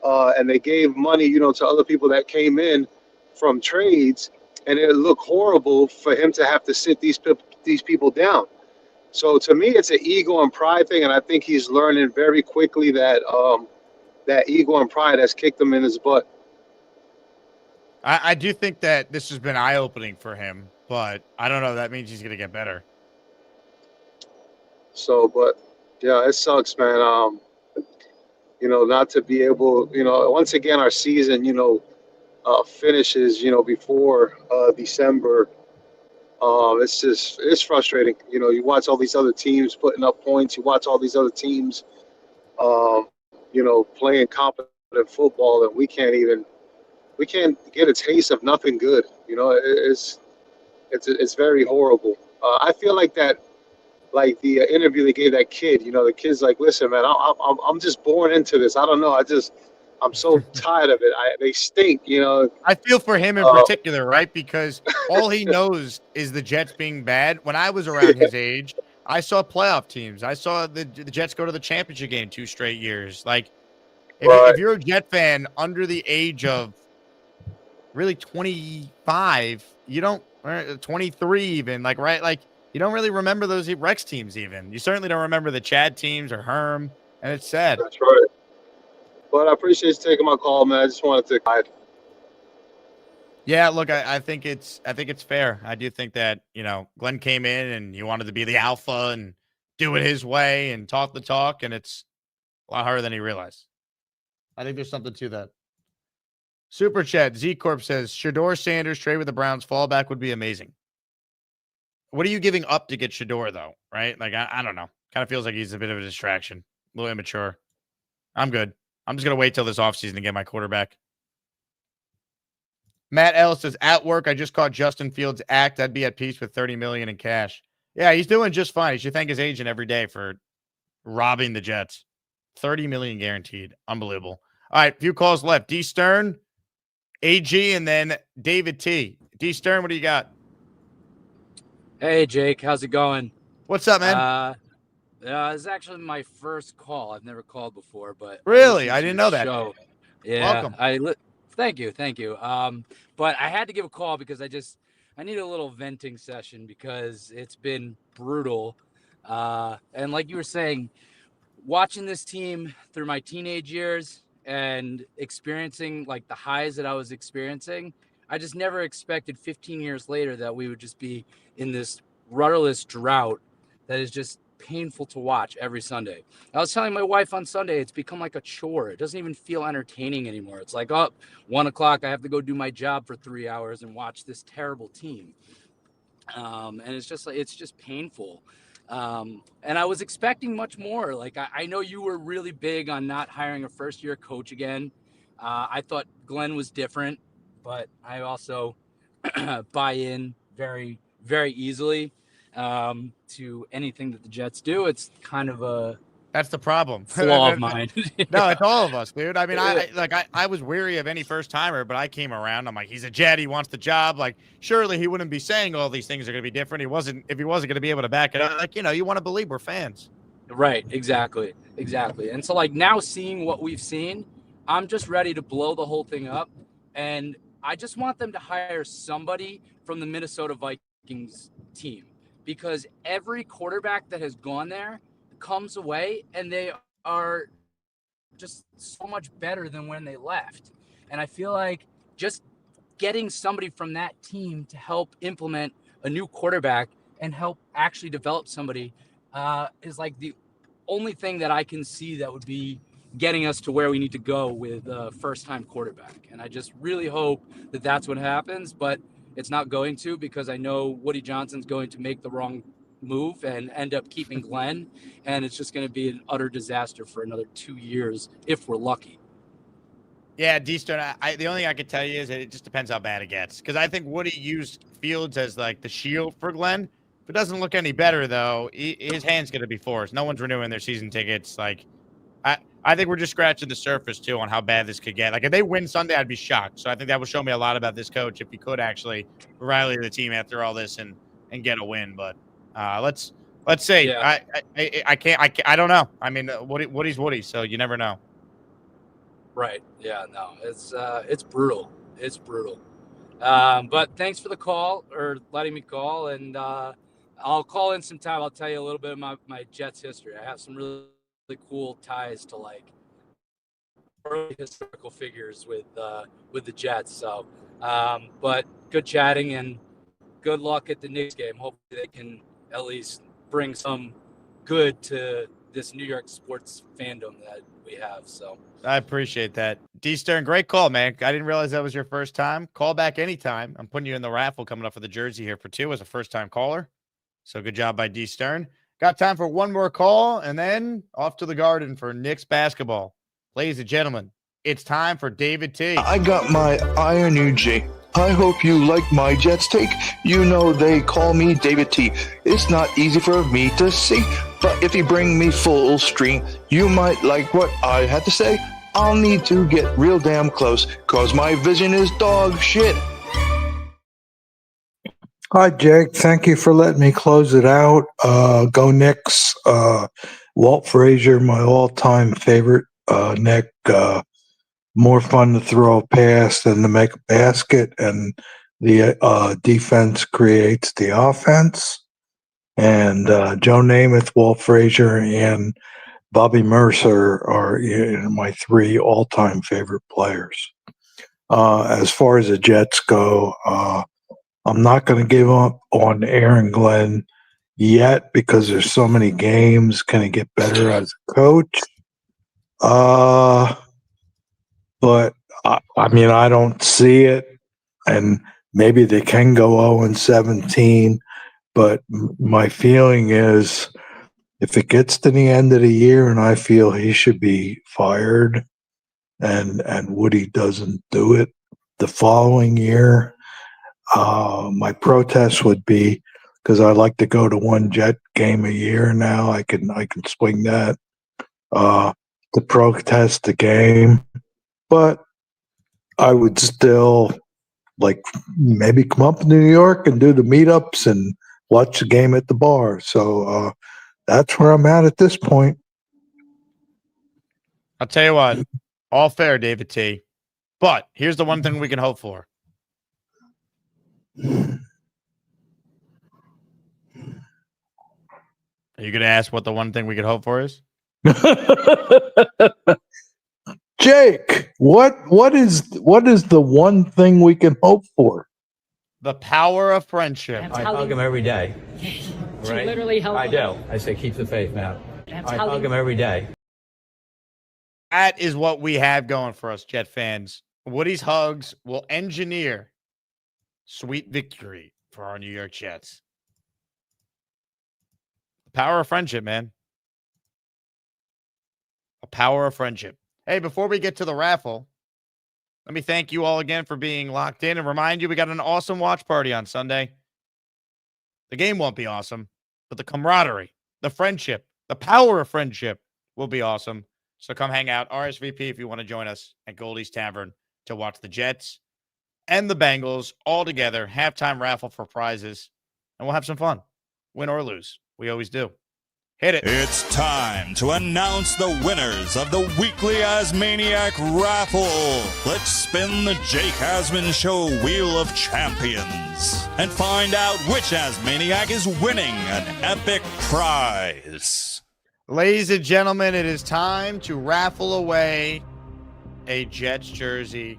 and they gave money, to other people that came in from trades, and it looked horrible for him to have to sit these people down. So to me, it's an ego and pride thing, and I think he's learning very quickly that that ego and pride has kicked him in his butt. I do think that this has been eye-opening for him, but I don't know. That means he's going to get better. So, but yeah, it sucks, man. Not to be able, once again, our season, finishes, before December. It's frustrating. You watch all these other teams putting up points. You watch all these other teams, playing competent football, and we can't get a taste of nothing good. It's very horrible. I feel like that, like the interview they gave that kid. The kid's like, listen, man, I'm just born into this. I don't know. I'm so tired of it. They stink. I feel for him in particular, right? Because all he knows is the Jets being bad. When I was around his age, I saw playoff teams. I saw the Jets go to the championship game 2 straight years. Like, if you're a Jet fan under the age of really 25, you don't, 23 even, like, right? Like, you don't really remember those Rex teams even. You certainly don't remember the Chad teams or Herm, and it's sad. That's right. But I appreciate you taking my call, man. I just wanted to hide. Yeah, look, I think it's fair. I do think that, Glenn came in and he wanted to be the alpha and do it his way and talk the talk, and it's a lot harder than he realized. I think there's something to that. Super Chat, Z Corp says, Shador Sanders trade with the Browns fallback would be amazing. What are you giving up to get Shador, though, right? Like, I don't know. Kind of feels like he's a bit of a distraction, a little immature. I'm good. I'm just going to wait till this offseason to get my quarterback. Matt Ellis says, at work, I just caught Justin Fields act. I'd be at peace with $30 million in cash. Yeah, he's doing just fine. He should thank his agent every day for robbing the Jets. $30 million guaranteed. Unbelievable. All right, few calls left. D. Stern, AG, and then David T. D. Stern, what do you got? Hey, Jake. How's it going? What's up, man? This is actually my first call. I've never called before, but really, I didn't know that. Show. Yeah, welcome. Thank you. But I had to give a call because I need a little venting session because it's been brutal. And like you were saying, watching this team through my teenage years and experiencing like the highs that I was experiencing, I just never expected 15 years later that we would just be in this rudderless drought that is just painful to watch every Sunday. I was telling my wife on Sunday, it's become like a chore. It doesn't even feel entertaining anymore. It's like, 1 o'clock, I have to go do my job for 3 hours and watch this terrible team. And it's just painful. And I was expecting much more. Like, I know you were really big on not hiring a first-year coach again. I thought Glenn was different, but I also buy in very, very easily to anything that the Jets do. It's kind of that's the problem. Flaw of mine. No, it's all of us, dude. I mean, I was weary of any first timer, but I came around. I'm like, he's a Jet. He wants the job. Like, surely he wouldn't be saying all these things are going to be different. If he wasn't going to be able to back it up. Like, you want to believe we're fans. Right. Exactly. And so, like, now seeing what we've seen, I'm just ready to blow the whole thing up. And I just want them to hire somebody from the Minnesota Vikings team, because every quarterback that has gone there comes away and they are just so much better than when they left. And I feel like just getting somebody from that team to help implement a new quarterback and help actually develop somebody is like the only thing that I can see that would be getting us to where we need to go with a first-time quarterback. And I just really hope that that's what happens, but it's not going to, because I know Woody Johnson's going to make the wrong move and end up keeping Glenn, and it's just going to be an utter disaster for another 2 years if we're lucky. Yeah, D-Stone, the only thing I could tell you is that it just depends how bad it gets. Because I think Woody used Fields as like the shield for Glenn. If it doesn't look any better, though, his hand's going to be forced. No one's renewing their season tickets. Like, I think we're just scratching the surface, too, on how bad this could get. Like, if they win Sunday, I'd be shocked. So I think that will show me a lot about this coach if he could actually rally the team after all this and get a win. But let's see. Yeah. I don't know. I mean, Woody's Woody, so you never know. Right. Yeah. No. It's brutal. It's brutal. But thanks for the call or letting me call, and I'll call in sometime. I'll tell you a little bit of my Jets history. I have some really cool ties to like early historical figures with the Jets. So, but good chatting and good luck at the Knicks game. Hopefully they can at least bring some good to this New York sports fandom that we have. So I appreciate that. D Stern, great call, man. I didn't realize that was your first time. Call back anytime. I'm putting you in the raffle coming up for the jersey here for 2 as a first-time caller. So good job by D Stern. Got time for one more call, and then off to the Garden for Knicks basketball. Ladies and gentlemen, it's time for David T. I got my Iron UG. I hope you like my Jets take. You know they call me David T. It's not easy for me to see, but if you bring me full stream, you might like what I had to say. I'll need to get real damn close, cause my vision is dog shit. Hi, Jake. Thank you for letting me close it out. Go Knicks. Walt Frazier, my all-time favorite. Nick, more fun to throw a pass than to make a basket, and the defense creates the offense. And Joe Namath, Walt Frazier, and Bobby Mercer are my 3 all-time favorite players. As far as the Jets go, I'm not going to give up on Aaron Glenn yet because there's so many games. Can he get better as a coach? But I mean, I don't see it, and maybe they can go 0-17. But my feeling is, if it gets to the end of the year and I feel he should be fired, and Woody doesn't do it the following year, my protest would be, because I like to go to one Jet game a year now. I can swing that to protest the game, but I would still like maybe come up to New York and do the meetups and watch the game at the bar. So that's where I'm at this point. I'll tell you what, all fair, David T. But here's the one thing we can hope for. Are you going to ask what the one thing we could hope for is? Jake, what is the one thing we can hope for? The power of friendship. I hug him every day. Right? Literally help. I do. I say keep the faith, man. I hug him every day. That is what we have going for us, Jet fans. Woody's hugs will engineer sweet victory for our New York Jets. The power of friendship, man. A power of friendship. Hey, before we get to the raffle, let me thank you all again for being locked in and remind you we got an awesome watch party on Sunday. The game won't be awesome, but the camaraderie, the friendship, the power of friendship will be awesome. So come hang out. RSVP if you want to join us at Goldies Tavern to watch the Jets and the Bengals all together. Halftime raffle for prizes, and we'll have some fun. Win or lose. We always do. Hit it. It's time to announce the winners of the weekly Asmaniac raffle. Let's spin the Jake Asman Show Wheel of Champions and find out which Asmaniac is winning an epic prize. Ladies and gentlemen, it is time to raffle away a Jets jersey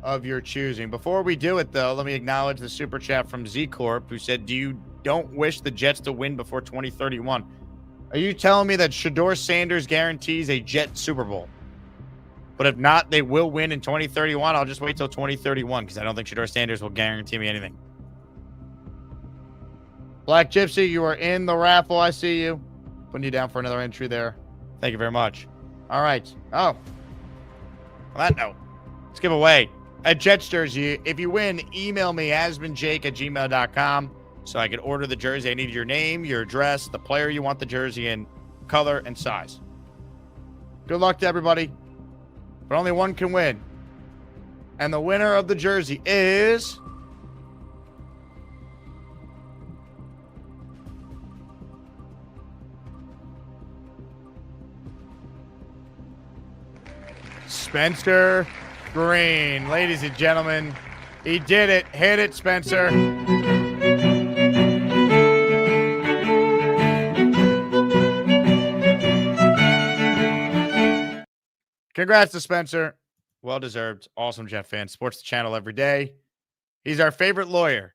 of your choosing. Before we do it, though, let me acknowledge the super chat from Z Corp, who said, don't wish the Jets to win before 2031. Are you telling me that Shedeur Sanders guarantees a Jet Super Bowl? But if not, they will win in 2031. I'll just wait till 2031 because I don't think Shedeur Sanders will guarantee me anything. Black Gypsy, you are in the raffle. I see you. Putting you down for another entry there. Thank you very much. All right. Oh. On that note, Let's give away a Jets jersey. If you win, email me, asmanjake@gmail.com, so I can order the jersey. I need your name, your address, the player you want the jersey in, color, and size. Good luck to everybody. But only one can win. And the winner of the jersey is... Spencer Green. Ladies and gentlemen, he did it. Hit it, Spencer. Congrats to Spencer. Well deserved. Awesome Jet fan. Sports the channel every day. He's our favorite lawyer,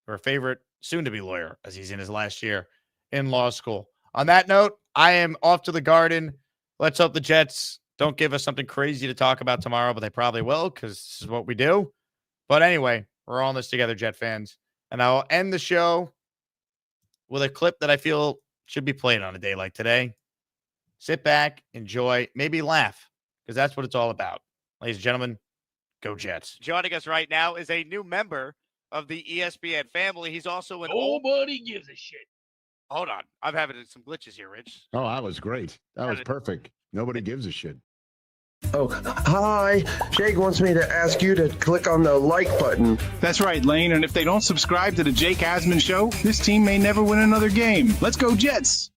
or favorite soon-to-be lawyer, as he's in his last year in law school. On that note, I am off to the Garden. Let's hope the Jets don't give us something crazy to talk about tomorrow, but they probably will, because this is what we do. But anyway, we're all in this together, Jet fans. And I'll end the show with a clip that I feel should be played on a day like today. Sit back, enjoy, maybe laugh, because that's what it's all about. Ladies and gentlemen, go Jets. Joining us right now is a new member of the ESPN family. He's also an Nobody gives a shit. Hold on. I'm having some glitches here, Rich. Oh, that was great. That was perfect. Nobody gives a shit. Oh, hi. Jake wants me to ask you to click on the like button. That's right, Lane. And if they don't subscribe to the Jake Asman Show, this team may never win another game. Let's go Jets.